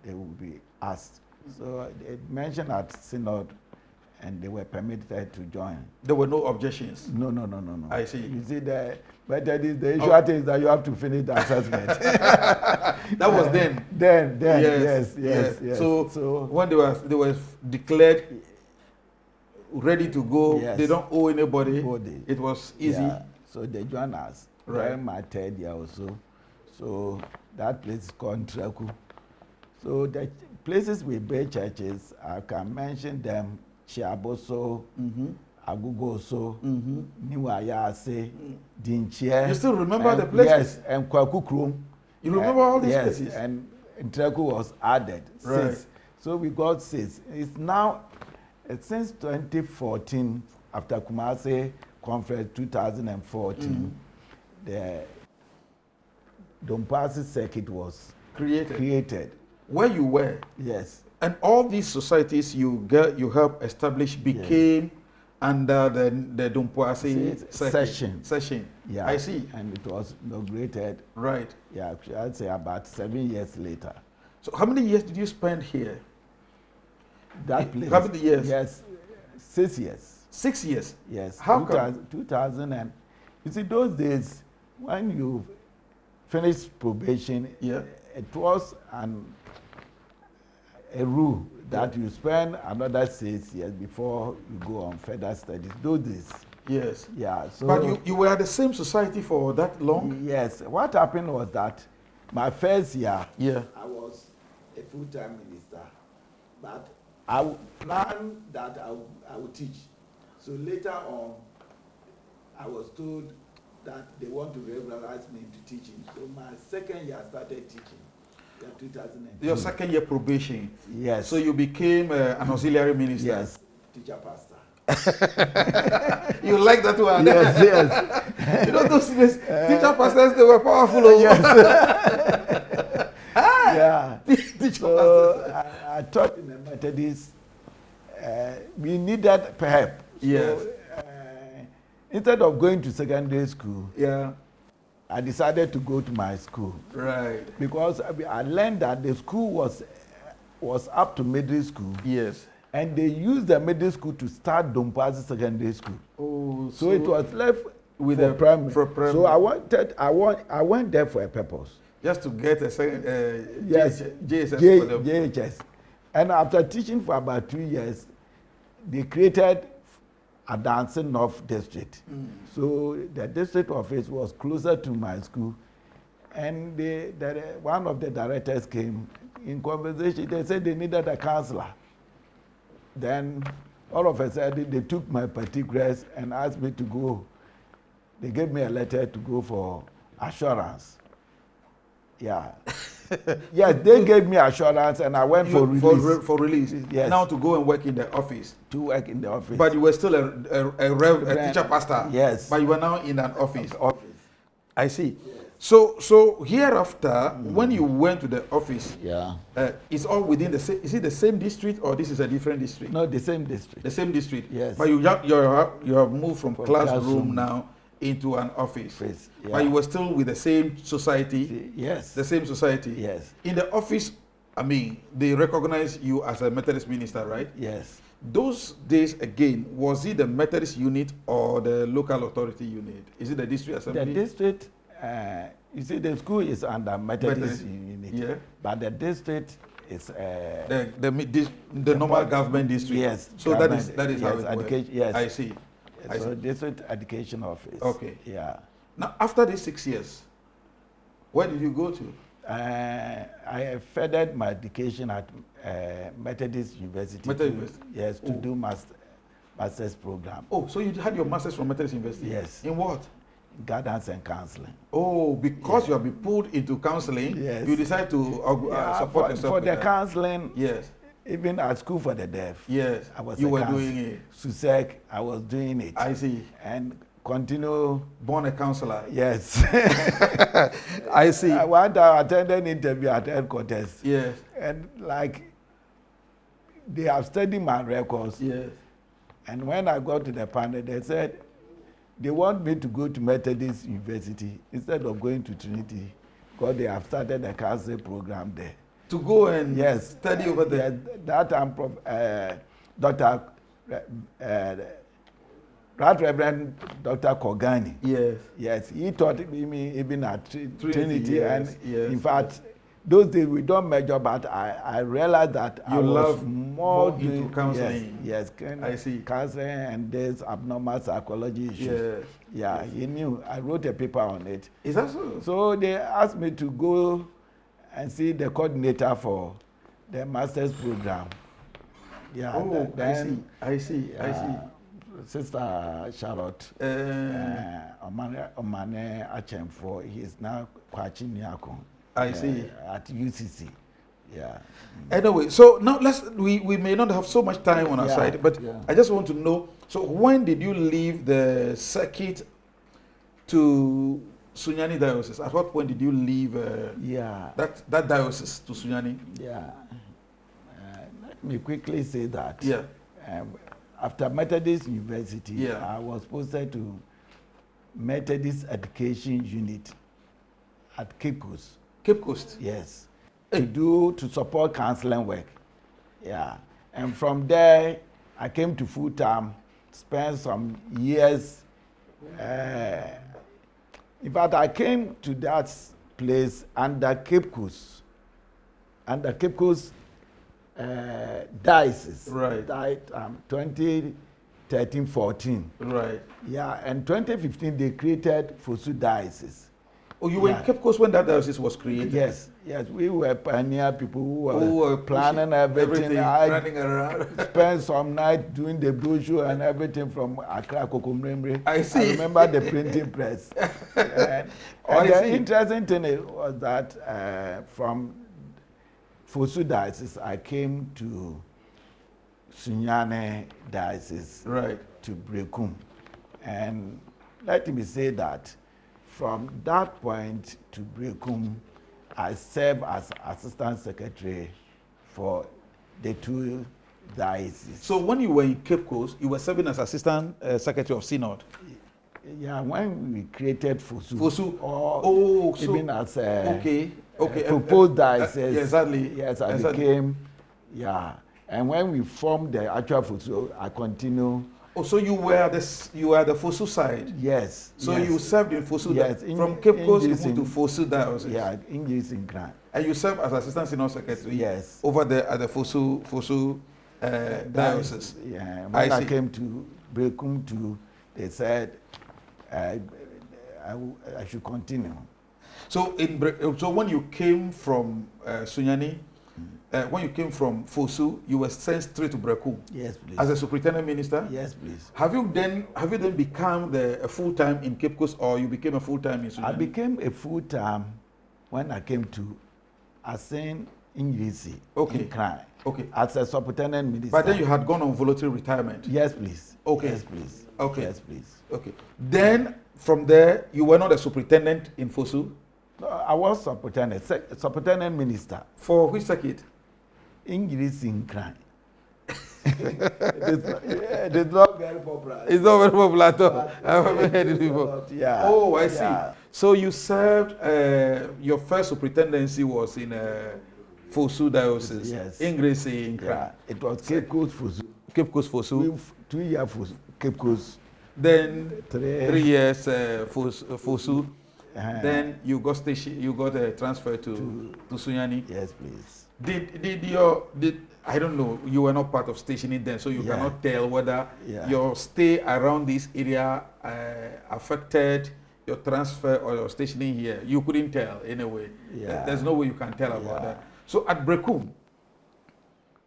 S2: they will be asked. So they mentioned at Synod, and they were permitted to join.
S1: There were no objections?
S2: No.
S1: I see.
S2: You see, the issue thing is that you have to finish the assessment.
S1: That was then?
S2: Then, yes.
S1: So when they were declared ready to go, they don't owe anybody. It was easy.
S2: Yeah. So they joined us.
S1: Right.
S2: During my 3rd year or so. So that place is called 𝗧𝗏𝗄. So the places we build churches, I can mention them: 𝗧𝗏𝗄, 𝗧𝗏𝗄, 𝗧𝗏𝗢𝗏, 𝗧𝗏𝗍𝗍.
S1: You still remember the places?
S2: Yes, and 𝗧𝗏𝗄.
S1: You remember all these places?
S2: Yes, and 𝗧𝗏𝗄 was added.
S1: Right.
S2: 6. So we got 6. It's now, since 2014, after Kumasi Conference 2014, the 𝗧𝗵𝗲 circuit was created.
S1: Where you were?
S2: Yes.
S1: And all these societies you helped establish became under the 𝗧𝗵𝗲 session.
S2: Yeah.
S1: I see.
S2: And it was inaugurated.
S1: Right.
S2: Yeah, I'd say about 7 years later.
S1: So how many years did you spend here?
S2: That place.
S1: How many years?
S2: Yes, 6 years.
S1: 6 years?
S2: Yes.
S1: How come?
S2: 2000 and, you see, those days, when you finished probation, it was a rule that you spend another 6 years before you go on further studies. Those days.
S1: Yes.
S2: Yeah. So,
S1: but you were at the same society for that long?
S2: Yes. What happened was that my first year,
S1: I
S2: was a full-time minister, but I planned that I would teach. So later on, I was told that they want to regularize me into teaching. So my 2nd year I started teaching. 2002.
S1: Your 2nd year probation.
S2: Yes.
S1: So you became an auxiliary minister.
S2: Yes. Teacher pastor.
S1: You like that one?
S2: Yes.
S1: You know those teacher pastors, they were powerful.
S2: Yes. Yeah. So I taught in the Methodist. We needed help.
S1: Yes.
S2: So, instead of going to secondary school, I decided to go to my school.
S1: Right.
S2: Because I learned that the school was up to middle school.
S1: Yes.
S2: And they used the middle school to start 𝗧𝗵𝗲 secondary school.
S1: Oh,
S2: so it was left
S1: with
S2: for primary. So
S1: I
S2: went there for a purpose.
S1: Just to get a second
S2: JHS. And after teaching for about 2 years, they created Adansi North District. So the district office was closer to my school. And one of the directors came in conversation. They said they needed a counselor. Then all of a sudden they took my particulars and asked me to go. They gave me a letter to go for assurance. Yeah. Yes, they gave me assurance and I went for release.
S1: For release.
S2: Yes.
S1: Now to go and work in the office.
S2: To work in the office.
S1: But you were still a teacher pastor.
S2: Yes.
S1: But you were now in an office. I see.
S2: Yes.
S1: So hereafter, when you went to the office, it's all within the same. Is it the same district or this is a different district?
S2: No, the same district.
S1: The same district.
S2: Yes.
S1: But you have moved from classroom now into an office. But you were still with the same society.
S2: Yes.
S1: The same society.
S2: Yes.
S1: In the office, I mean, they recognize you as a Methodist minister, right?
S2: Yes.
S1: Those days again, was it the Methodist unit or the local authority unit? Is it the district assembly?
S2: The district, you see, the school is under Methodist unit,
S1: yeah.
S2: but the district is
S1: the normal government district.
S2: Yes.
S1: So that is how it
S2: education.
S1: works.
S2: Yes.
S1: I see.
S2: So district education office.
S1: Okay.
S2: Yeah.
S1: Now, after these 6 years, where did you go to?
S2: I furthered my education at Methodist University.
S1: Methodist?
S2: Yes, to do master's program.
S1: Oh, so you had your master's from Methodist University?
S2: Yes.
S1: In what?
S2: Guidance and counseling.
S1: Oh, because you have been pulled into counseling,
S2: yes.
S1: You decide to support yourself
S2: for
S1: with
S2: the
S1: that.
S2: Counseling.
S1: Yes.
S2: Even at school for the deaf.
S1: Yes.
S2: I was
S1: you were doing it.
S2: 𝗧𝗘𝗟𝗟, I was doing it.
S1: I see.
S2: And continue.
S1: Born a counselor.
S2: Yes.
S1: I see.
S2: One time I attended an interview at headquarters.
S1: Yes.
S2: And like, they have studied my records.
S1: Yes.
S2: And when I got to the panel, they said, they want me to go to Methodist University instead of going to Trinity, because they have started a counseling program there.
S1: To go and
S2: yes.
S1: study over there?
S2: Yes, that time, Dr. Right Reverend Dr. Kogani.
S1: Yes.
S2: Yes, he taught me even at Trinity.
S1: Yes,
S2: and
S1: yes,
S2: in fact, those days we don't measure, but I realized that
S1: you
S2: I was
S1: love
S2: more
S1: into counseling.
S2: Yes,
S1: I see.
S2: Counseling and this abnormal psychology issues.
S1: Yes.
S2: Yeah, he knew. I wrote a paper on it.
S1: Is that so?
S2: So they asked me to go and see the coordinator for the master's program. Yeah.
S1: Oh,
S2: then,
S1: I see.
S2: Sister Charlotte Omane 𝗧𝗵𝗲, he is now 𝗧𝗵𝗲
S1: I see.
S2: At UCC. Yeah.
S1: Anyway, so now we may not have so much time on our
S2: Yeah,
S1: side, but
S2: yeah.
S1: I just want to know, so when did you leave the circuit to Sunyani diocese? At what point did you leave that diocese to Sunyani?
S2: Yeah. Let me quickly say that.
S1: Yeah.
S2: After Methodist University,
S1: yeah.
S2: I was posted to Methodist Education Unit at Cape Coast.
S1: Cape Coast?
S2: Yes. To support counseling work. Yeah. And from there, I came to full time, spent some years. In fact, I came to that place under Cape Coast. Under Cape Coast diocese.
S1: Right.
S2: 2013-14.
S1: Right.
S2: Yeah, and 2015 they created 𝗧𝗪 diocese.
S1: Oh, you were in Cape Coast when that diocese was created?
S2: Yes, we were pioneer people who were planning everything.
S1: Running around.
S2: Spent some night doing the brochure and everything from Accra, Kokomremre.
S1: I see.
S2: I remember the printing press. and the interesting thing was that from 𝗧𝗪 diocese, I came to Sunyani diocese,
S1: right,
S2: to Brekum. And let me say that from that point to Brekum, I served as assistant secretary for the two dioceses.
S1: So when you were in Cape Coast, you were serving as assistant secretary of synod?
S2: Yeah, when we created
S1: 𝗧𝗪,
S2: or even as
S1: okay.
S2: proposed diocese,
S1: exactly.
S2: Yes, I became, yeah. And when we formed the actual 𝗧𝗪, I continue.
S1: Oh, so you were the 𝗧𝗪 side?
S2: Yes.
S1: So
S2: yes.
S1: You served in 𝗧𝗪.
S2: Yes.
S1: From Cape Coast, you moved to 𝗧𝗪 diocese?
S2: Yeah, in Grand.
S1: And you served as assistant synod secretary?
S2: Yes.
S1: Over there at the 𝗧𝗪 diocese?
S2: Yeah. When I came to Brekum, they said I should continue.
S1: So when you came from Sunyani, when you came from 𝗧𝗪, you were sent straight to Brekum?
S2: Yes, please.
S1: As a superintendent minister?
S2: Yes, please.
S1: Have you then become a full-time in Cape Coast, or you became a full-time in Sunyani?
S2: I became a full-time when I came to Asen Ingisi in Krai.
S1: Okay.
S2: As a superintendent minister.
S1: But then you had gone on voluntary retirement?
S2: Yes, please.
S1: Okay.
S2: Yes, please.
S1: Okay.
S2: Yes, please.
S1: Okay. Then from there, you were not a superintendent in 𝗧𝗪?
S2: No, I was superintendent minister.
S1: For which circuit?
S2: Ingisi in Krai. It is not very popular.
S1: It's not very popular at all. I haven't heard it before.
S2: Yeah.
S1: Oh, I see.
S2: Yeah.
S1: So you served, your first superintendency was in 𝗧𝗪 diocese.
S2: Yes.
S1: English in
S2: Yeah, it was Cape Coast 𝗧𝗪.
S1: Cape Coast 𝗧𝗪.
S2: We 2 years Cape Coast.
S1: Then
S2: 3
S1: 3 years 𝗧𝗪. Then you got transferred to Sunyani.
S2: Yes, please.
S1: Did I don't know, you were not part of stationing then, so you cannot tell whether your stay around this area affected your transfer or your stationing here. You couldn't tell anyway. There's no way you can tell about that. So at Brekum,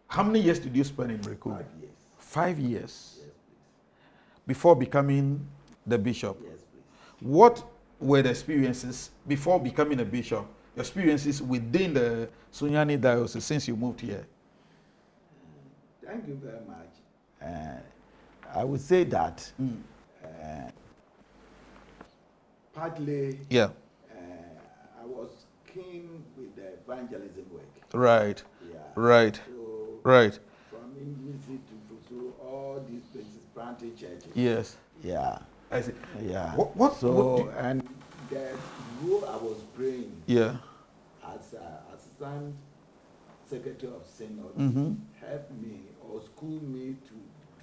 S1: how many years did you spend in Brekum?
S2: 5 years.
S1: 5 years.
S2: Yes, please.
S1: Before becoming the bishop.
S2: Yes, please.
S1: What were the experiences before becoming a bishop? Your experiences within the Sunyani diocese since you moved here?
S2: Thank you very much. I would say that partly I was keen with the evangelism work.
S1: Right.
S2: Yeah.
S1: Right.
S2: So
S1: right.
S2: from English to 𝗧𝗪, all these places planted churches.
S1: Yes.
S2: Yeah.
S1: I see.
S2: Yeah.
S1: What
S2: and the role I was praying as assistant secretary of synod helped me or schooled me to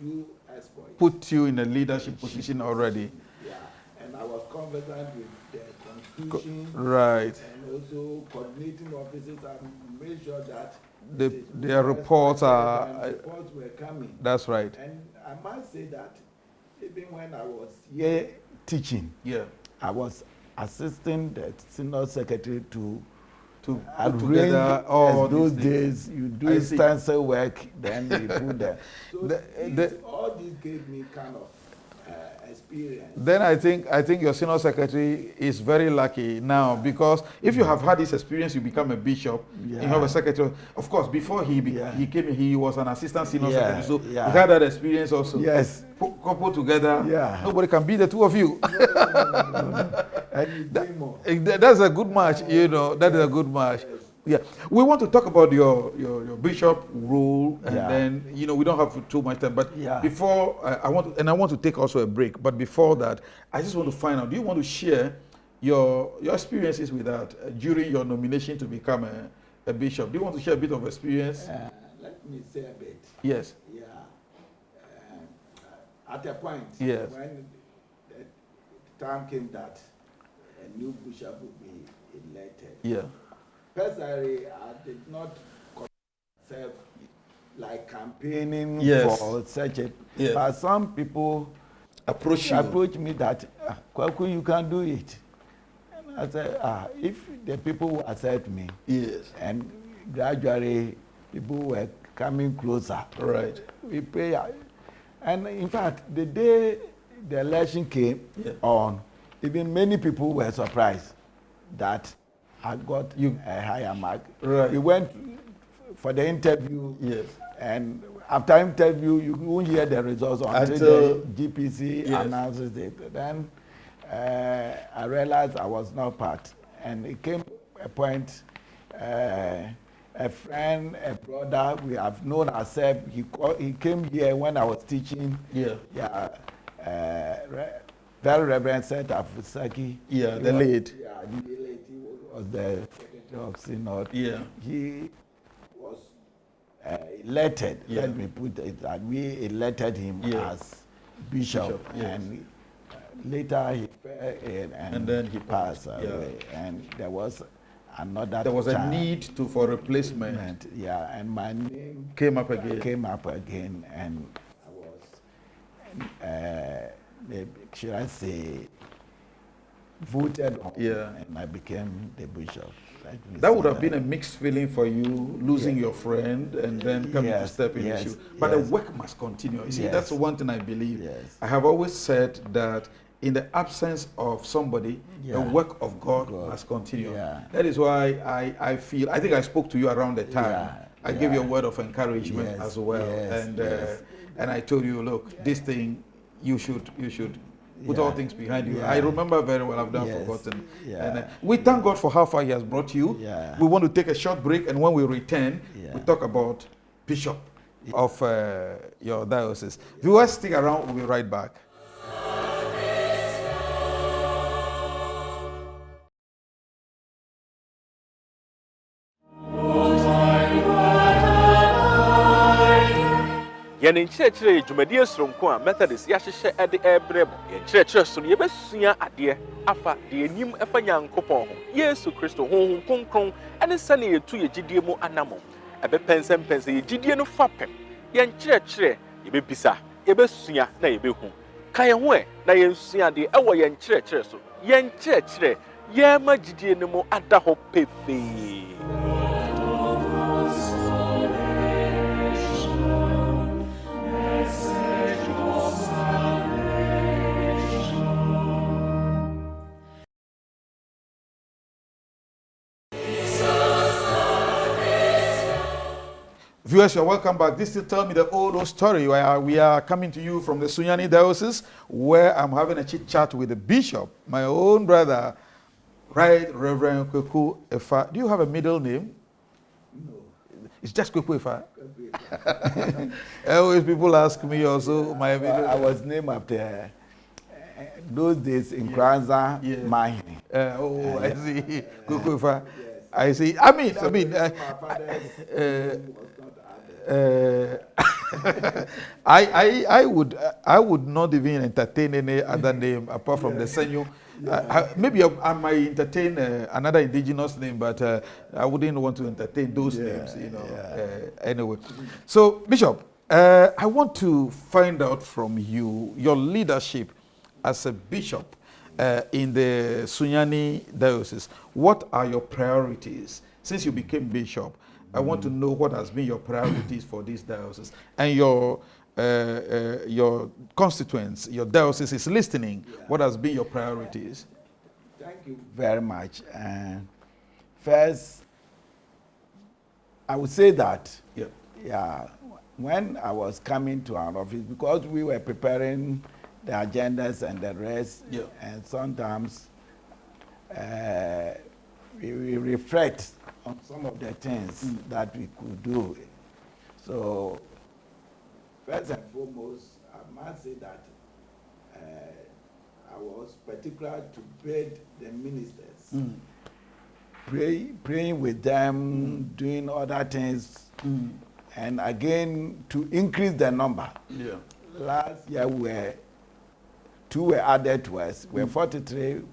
S2: do exploits.
S1: Put you in a leadership position already.
S2: Yeah. And I was conversant with the constitution.
S1: Right.
S2: And also coordinating officers and made sure that
S1: their reports are.
S2: Reports were coming.
S1: That's right.
S2: And I must say that even when I was here teaching, I was assisting the synod secretary to
S1: put together all
S2: those days. You do stencil work, then you put them. So all this gave me kind of experience.
S1: Then I think your synod secretary is very lucky now, because if you have had this experience, you become a bishop. You have a secretary. Of course, before he came, he was an assistant synod secretary, so he had that experience also.
S2: Yes.
S1: Coupled together, nobody can beat the two of you. That's a good match, you know. That is a good match. Yeah, we want to talk about your bishop role, and then we don't have too much time. But before I want to take also a break. But before that, I just want to find out: do you want to share your experiences with that during your nomination to become a bishop? Do you want to share a bit of experience?
S2: Let me say a bit.
S1: Yes.
S2: Yeah. At a point,
S1: yes,
S2: when the time came that a new bishop would be elected.
S1: Yeah.
S2: Personally, I did not consider like campaigning for such a.
S1: Yes.
S2: But some people approach me that Kwaku, you can do it. And I said, if the people will accept me.
S1: Yes.
S2: And gradually, people were coming closer.
S1: Right.
S2: We pray. And in fact, the day the election came on, even many people were surprised that I got a higher mark.
S1: Right.
S2: We went for the interview.
S1: Yes.
S2: And after interview, you won't hear the results until the GPC announces it. Then I realized I was not part. And it came a point, a friend, a brother, we have known ourselves. He came here when I was teaching. Very Reverend 𝗧𝗪𝗡 𝗢𝗟𝗓.
S1: The late.
S2: The late. He was the secretary of synod. He was elected. Let me put it that we elected him as bishop. And later he fell ill and then he passed away. And there was another. There was
S1: a need for replacement.
S2: And my name
S1: came up again.
S2: And I was, should I say, voted on. And I became the bishop.
S1: That would have been a mixed feeling for you, losing your friend and then coming to step in the shoe. But the work must continue. You see, that's one thing I believe. I have always said that in the absence of somebody, the work of God must continue. That is why I feel, I think I spoke to you around the time. I gave you a word of encouragement as well. And I told you, look, this thing, you should put all things behind you. I remember very well, I've not forgotten. And we thank God for how far He has brought you. We want to take a short break, and when we return, we talk about bishop of your diocese. Viewers, stick around, we'll be right back.
S4: Oh, my Yen in church, Jumadias from Kwa, Methodist, Yasha at the air brebo, yen church, so ye best sunya a dear, afa, the nim efanyang coupon, yes, to Christo, home, concron, and a sunny to ye gidiamo anamo. A bepens and pens, ye gidiano fappem, yen church, ye be pisa, ye best sunya, na ye be home. Kaya we, na yen sunya de our yen church, so yen church, ye ma gidiano adaho pepe.
S1: Viewers, you're welcome back. This is Tell Me the Old Story. We are coming to you from the Sunyani Diocese, where I'm having a chit chat with the bishop, my own brother, Right Reverend 𝗧𝗵𝗲. Do you have a middle name?
S2: No.
S1: It's just 𝗧𝗵𝗲. Always people ask me also my middle.
S2: I was named after those days in Kranza, Mahi.
S1: I see. 𝗧𝗵𝗲. I see. I mean. I would not even entertain any other name apart from the Senyo. Maybe I might entertain another indigenous name, but I wouldn't want to entertain those names, you know. Anyway, so Bishop, I want to find out from you your leadership as a bishop in the Sunyani Diocese. What are your priorities since you became bishop? I want to know what has been your priorities for this diocese, and your constituents, your diocese is listening. Yeah. What has been your priorities?
S2: Thank you very much. First, I would say that when I was coming to our office, because we were preparing the agendas and the rest, and sometimes we reflect on some of the things that we could do. So, first and foremost, I must say that I was particular to bid the ministers, praying with them, doing other things, and again to increase the number. Yeah. Last year, 2 were added to us. We're 43.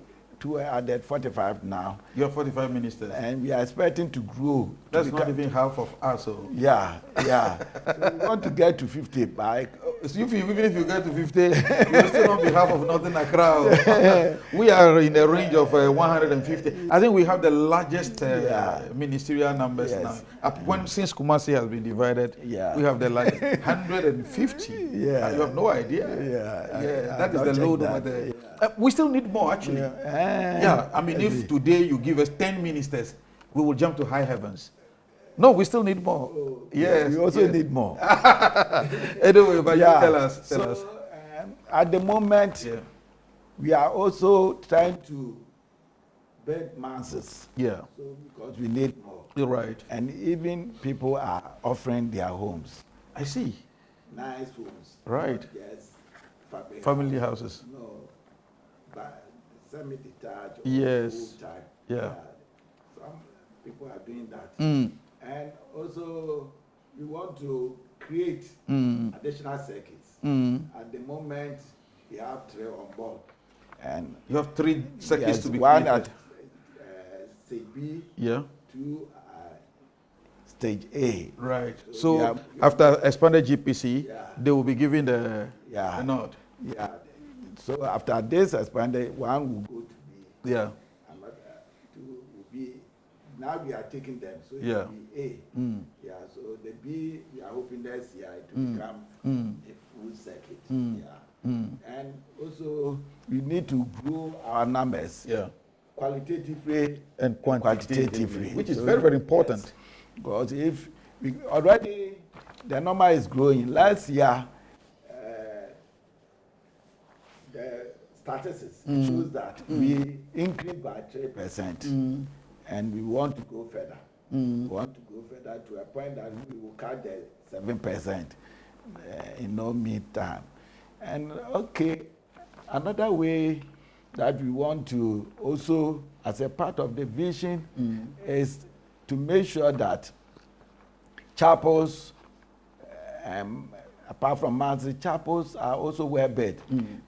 S2: 2 were added, 45 now.
S1: You have 45 ministers.
S2: And we are expecting to grow.
S1: That's not even half of us. So.
S2: Yeah. So we want to get to 50 by.
S1: Even if you get to 50, you will still on behalf of Northern Accra. We are in the range of 150. I think we have the largest ministerial numbers now. Since Kumasi has been divided, we have the largest 150. You have no idea. That is the load over there. We still need more, actually. I mean, if today you give us 10 ministers, we will jump to high heavens. No, we still need more.
S2: We also need more.
S1: Anyway, but tell us.
S2: At the moment, we are also trying to build masses. So because we need more.
S1: You're right.
S2: And even people are offering their homes.
S1: I see.
S2: Nice homes.
S1: Right.
S2: Yes.
S1: Family houses.
S2: No. But semi-detached.
S1: Yes.
S2: Type. Some people are doing that. And also, we want to create additional circuits. At the moment, we have 3 on board. And
S1: you have 3 circuits to be
S2: one
S1: created.
S2: At stage B, 2 stage A.
S1: Right. So after expanded GPC, they will be given the nod.
S2: So after this expanded, 1 will go to B. And 2 will be. Now we are taking them, so it will be A. So the B, we are hoping next year it will become a full circuit. And also, we need to grow our numbers qualitatively
S1: and quantitatively, which is
S2: so
S1: very, very important.
S2: Yes. Because if we already the number is growing, last year the statistics shows that we increased by 3%. And we want to go further. We want to go further to a point that we will cut the 7% in no meantime. And another way that we want to also, as a part of the vision, is to make sure that chapels apart from monthly chapels, are also well built.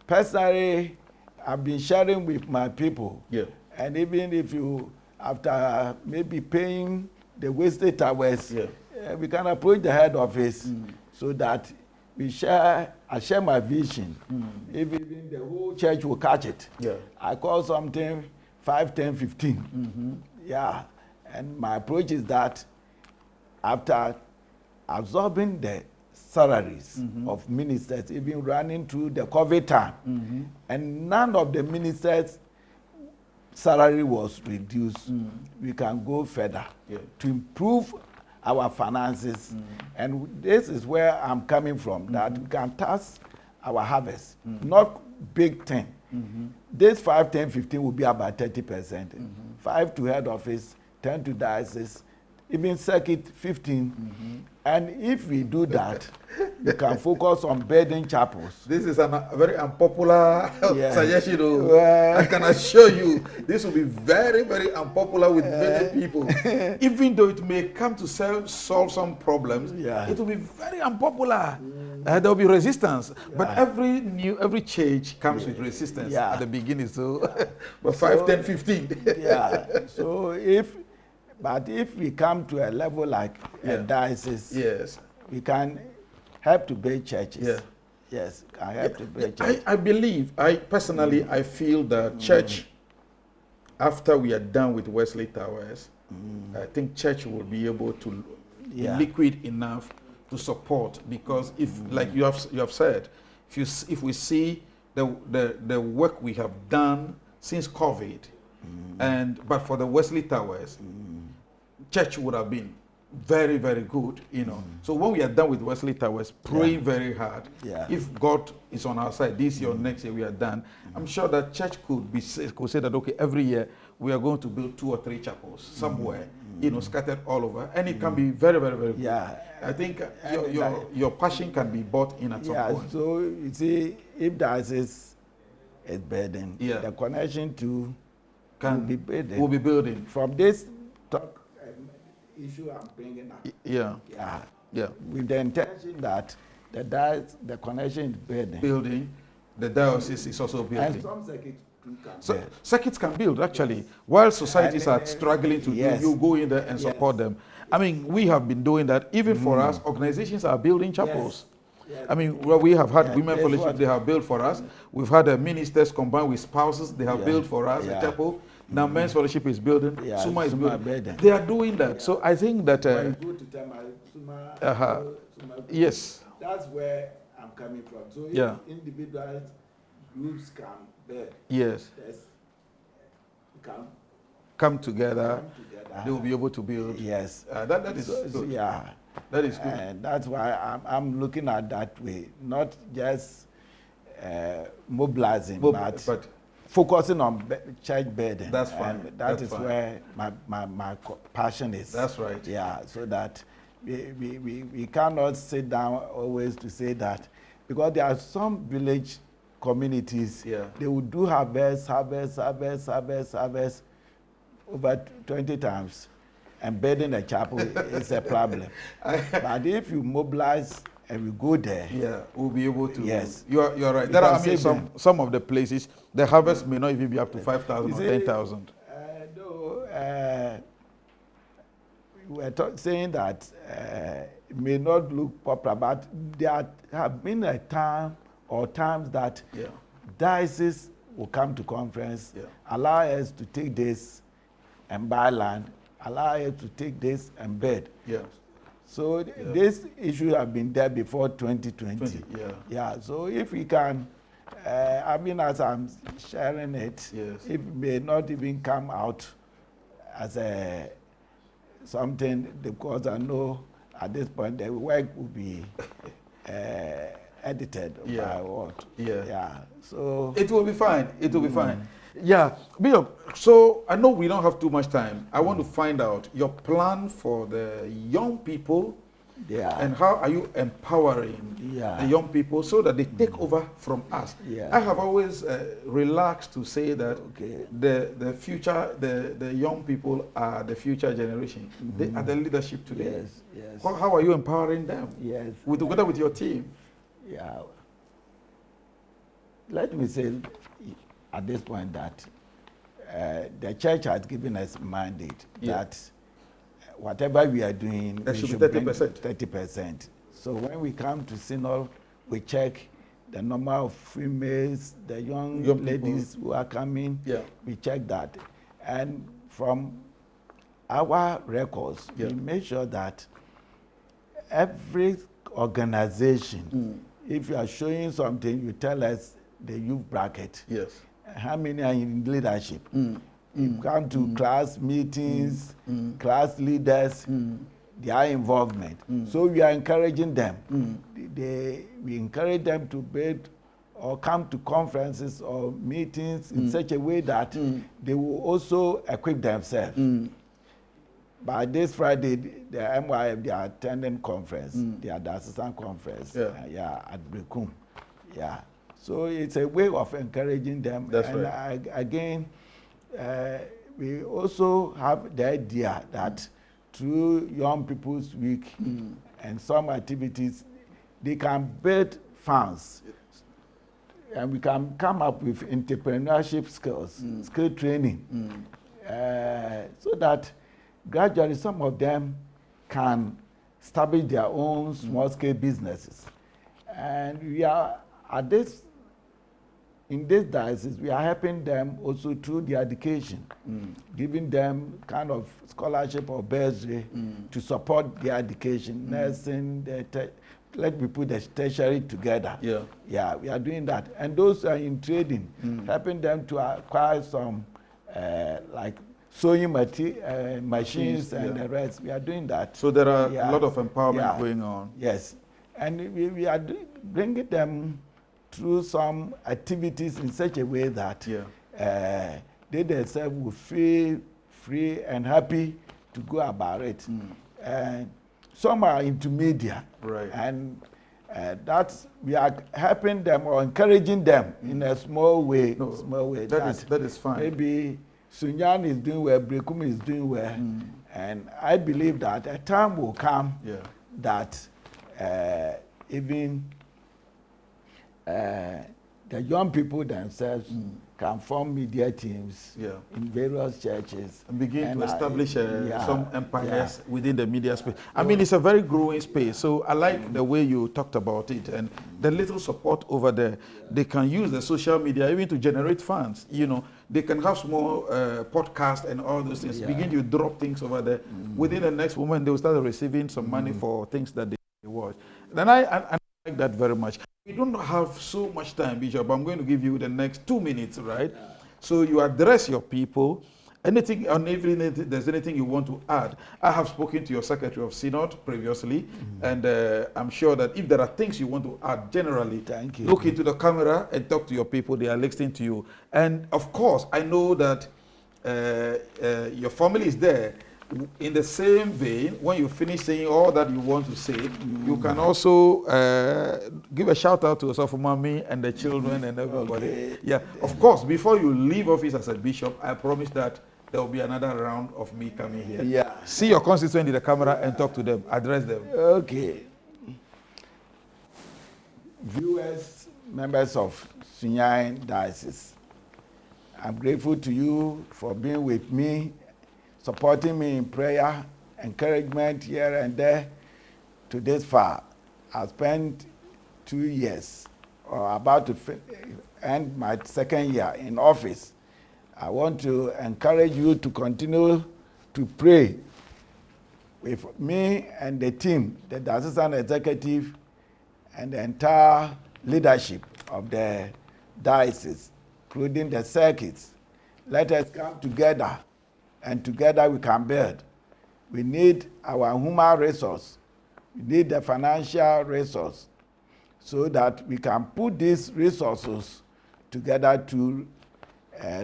S2: Personally, I've been sharing with my people.
S1: Yeah.
S2: And even if you, after maybe paying the wasted towers, we can approach the head office so that I share my vision. If even the whole church will catch it.
S1: Yeah.
S2: I call something 5, 10, 15. Yeah. And my approach is that after absorbing the salaries of ministers, even running through the COVID time, and none of the ministers' salary was reduced, we can go further to improve our finances. And this is where I'm coming from, that we can tax our harvest, not big thing. This 5, 10, 15 will be about 30%. 5 to head office, 10 to diocese, even circuit 15. And if we do that, we can focus on building chapels.
S1: This is a very unpopular suggestion. I can assure you, this will be very, very unpopular with many people. Even though it may come to solve some problems, it will be very unpopular. There will be resistance. But every change comes with resistance at the beginning. So, but 5, 10, 15.
S2: So if we come to a level like a diocese, we can help to build churches. Yes, can help to build churches.
S1: I personally feel that church, after we are done with Wesley Towers, I think church will be able to be liquid enough to support, because if, like you have said, if we see the work we have done since COVID, but for the Wesley Towers, church would have been very, very good, So when we are done with Wesley Towers, praying very hard, if God is on our side this year or next year we are done, I'm sure that church could say that, okay, every year we are going to build 2 or 3 chapels somewhere, scattered all over, and it can be very, very, very good. I think your passion can be bought in at some point.
S2: So you see, if that is a burden, the connection to will be building. From this talk issue I'm bringing up. With the intention that the connection is building.
S1: The diocese is also building.
S2: And some circuits can
S1: build. Circuits can build, actually. While societies are struggling to do, you go in there and support them. I mean, we have been doing that. Even for us, organizations are building chapels. I mean, we have had women fellowship, they have built for us. We've had ministers combined with spouses, they have built for us a chapel. Now men's fellowship is building, Suma is building. They are doing that. So I think that... yes.
S2: That's where I'm coming from. So if individuals, groups can build. Can
S1: come together, they will be able to build. That is good. That is good.
S2: And that's why I'm looking at that way, not just mobilizing, but focusing on church building.
S1: That's fine.
S2: And that is where my passion is.
S1: That's right.
S2: So that we cannot sit down always to say that, because there are some village communities, they will do harvest over 20 times, and building a chapel is a problem. But if you mobilize and we go there,
S1: we'll be able to. You're right. There are some of the places the harvest may not even be up to 5,000 or 10,000.
S2: We were saying that it may not look popular, but there have been a time or times that dioceses will come to conference, allow us to take this and buy land, allow us to take this and build. So this issue have been there before 2020. So if we can, I mean, as I'm sharing it, it may not even come out as something, because I know at this point the work will be edited by what. So
S1: it will be fine. It will be fine. Bishop, so I know we don't have too much time. I want to find out your plan for the young people, and how are you empowering the young people so that they take over from us. I have always relaxed to say that the future, the young people are the future generation. They are the leadership today. How are you empowering them? Together with your team?
S2: Yeah. Let me say at this point that the church has given us mandate that whatever we are doing,
S1: that
S2: we
S1: should
S2: should
S1: be
S2: 30%.
S1: 30%.
S2: So when we come to synod, we check the number of females, the young ladies who are coming.
S1: Yeah.
S2: We check that. And from our records, we make sure that every organization, if you are showing something, you tell us the youth bracket.
S1: Yes.
S2: How many are in leadership? You come to class meetings, class leaders, their involvement. So we are encouraging them. We encourage them to build or come to conferences or meetings in such a way that they will also equip themselves. By this Friday, the MYF, they are attending conference. They are the assistant conference. At Brekum. Yeah. So it's a way of encouraging them.
S1: That's
S2: and
S1: right.
S2: Again, we also have the idea that through Young People's Week and some activities, they can build funds. And we can come up with entrepreneurship skills, skill training, so that gradually some of them can establish their own small-scale businesses. And we are at this, in this diocese, we are helping them also through their education, giving them kind of scholarship or bursary to support their education, nursing, let me put the tertiary together. Yeah, we are doing that. And those are in trading, helping them to acquire some like sewing machines and the rest. We are doing that.
S1: So there are a lot of empowerment going on.
S2: Yes. And we are bringing them through some activities in such a way that they themselves will feel free and happy to go about it. And some are into media, and that's we are helping them or encouraging them in a small way.
S1: That is fine.
S2: Maybe Sunyan is doing well, Brekum is doing well, and I believe that a time will come that even the young people themselves can form media teams in various churches
S1: and begin to establish some empires within the media space. I mean, it's a very growing space. So I like the way you talked about it and the little support over there. They can use the social media even to generate funds. You know, they can have small podcasts and all those things. Begin to drop things over there. Within the next moment, they will start receiving some money for things that they watch. Then I like that very much. We don't have so much time, Bishop. I'm going to give you the next 2 minutes, right? So you address your people. Anything on everything, there's anything you want to add. I have spoken to your Secretary of Synod previously, and I'm sure that if there are things you want to add generally, look into the camera and talk to your people. They are listening to you. And of course, I know that your family is there. In the same vein, when you finish saying all that you want to say, you can also give a shout out to 𝗧𝗵𝗲 and the children and everybody. Yeah, of course, before you leave office as a bishop, I promise that there will be another round of me coming here.
S2: Yeah.
S1: See your constituent in the camera and talk to them, address them.
S2: Okay. Viewers, members of Sunyan Diocese, I'm grateful to you for being with me, supporting me in prayer, encouragement here and there to this far. I spent 2 years, or about to end my second year in office. I want to encourage you to continue to pray with me and the team, the assistant executive, and the entire leadership of the diocese, including the circuits. Let us come together, and together we can build. We need our human resource. We need the financial resource so that we can put these resources together to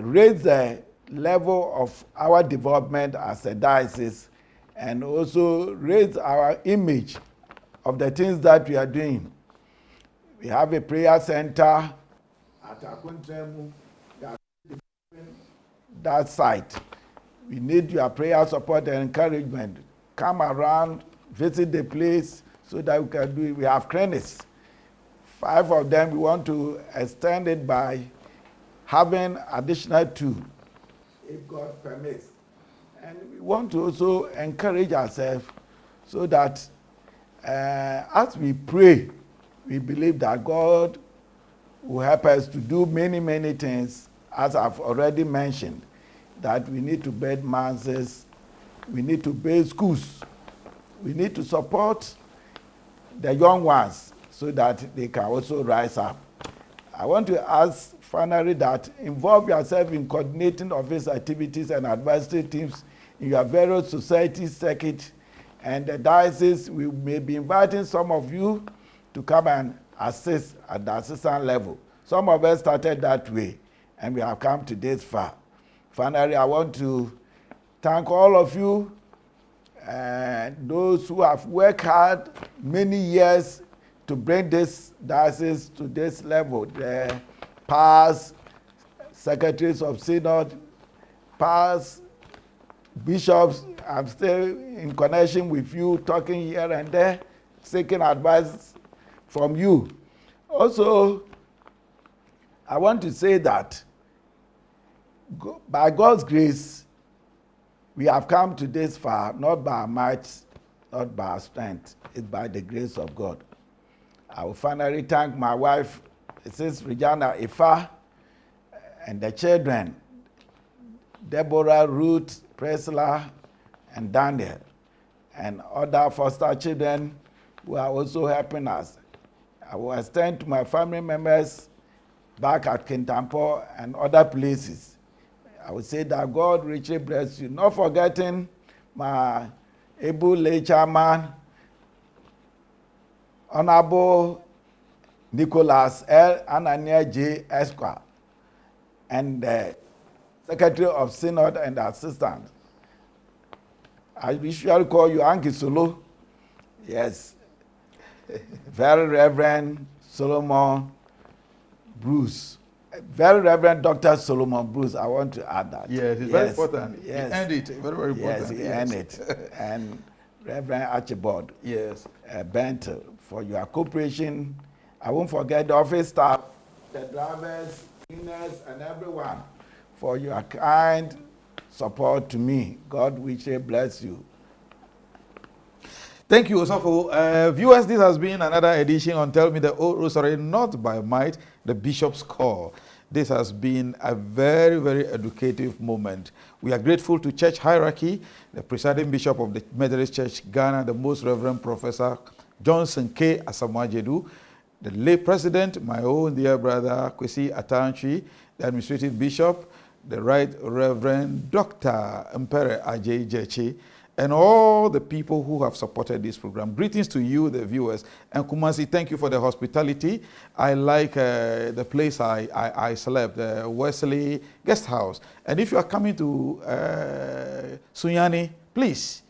S2: raise the level of our development as a diocese and also raise our image of the things that we are doing. We have a prayer center at 𝗧𝗵𝗲 that site. We need your prayer support and encouragement. Come around, visit the place so that we can do it. We have clinics 5 of them, we want to extend it by having additional 2, if God permits. And we want to also encourage ourselves so that as we pray, we believe that God will help us to do many, many things, as I've already mentioned, that we need to build masses, we need to build schools, we need to support the young ones so that they can also rise up. I want to ask finally that involve yourself in coordinating office activities and advisory teams in your various society circuit and the diocese. We may be inviting some of you to come and assist at the assistant level. Some of us started that way, and we have come to this far. Finally, I want to thank all of you, those who have worked hard many years to bring this diocese to this level. The past secretaries of synod, past bishops, I'm still in connection with you, talking here and there, seeking advice from you. Also, I want to say that by God's grace, we have come to this far, not by our might, not by our strength. It's by the grace of God. I will finally thank my wife, Mrs. 𝗧𝗵𝗲, and the children, Deborah, Ruth, Priscilla, and Daniel, and other foster children who are also helping us. I will extend to my family members back at 𝗧𝗵𝗲 and other places. I would say that God richly bless you. Not forgetting my able late chairman, Honorable 𝗧𝗘𝗟𝗟 and the Secretary of Synod and Assistant. I usually call you Uncle Solo. Yes. Very Reverend Solomon Bruce. Very Reverend Dr. Solomon Bruce. I want to add that.
S1: Yes, it's very important.
S2: Yes.
S1: He earned it. Very, very important.
S2: Yes, he earned it. And Reverend Archibald.
S1: Yes.
S2: 𝗧𝗵𝗱, for your cooperation. I won't forget the office staff, the drivers, cleaners, and everyone for your kind support to me. God richly bless you.
S1: Thank you, Osofo. Viewers, this has been another edition on Tell Me the Old Rosary, not by might, the Bishop's Call. This has been a very, very educative moment. We are grateful to Church Hierarchy, the presiding Bishop of the Methodist Church, Ghana, the Most Reverend Professor 𝗧𝗵𝗃 𝗢𝗵𝗄, the lay president, my own dear brother, 𝗧𝗑 𝗢𝗟𝗃, the administrative bishop, the Right Reverend Dr. 𝗪𝗪 𝗪𝗪𝗪, and all the people who have supported this program. Greetings to you, the viewers. And Kumasi, thank you for the hospitality. I like the place I slept, the Wesley Guest House. And if you are coming to Sunyani, please,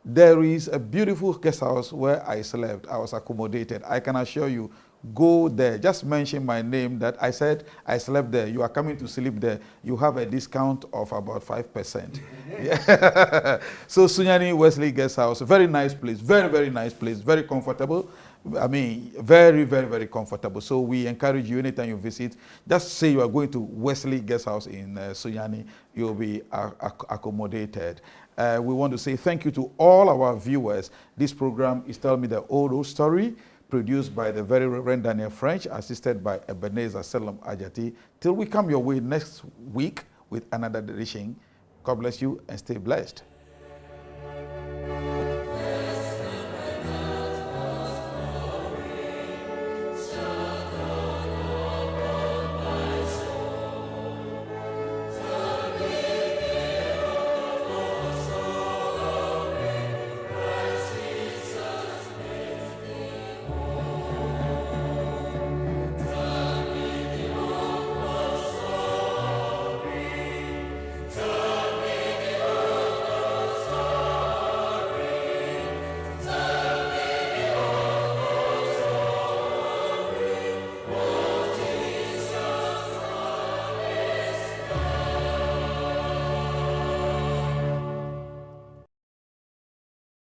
S1: there is a beautiful guest house where I slept. I was accommodated. I can assure you, go there. Just mention my name that I said I slept there. You are coming to sleep there. You have a discount of about 5%. Yeah. So Sunyani Wesley Guest House, very nice place, very, very nice place, very comfortable. I mean, very, very, very comfortable. So we encourage you anytime you visit, just say you are going to Wesley Guest House in Sunyani, you'll be accommodated. We want to say thank you to all our viewers. This program is Tell Me the Old Story, produced by the very Reverend Daniel French, assisted by Ebenezer Selam Ajati. Till we come your way next week with another edition. God bless you and stay blessed.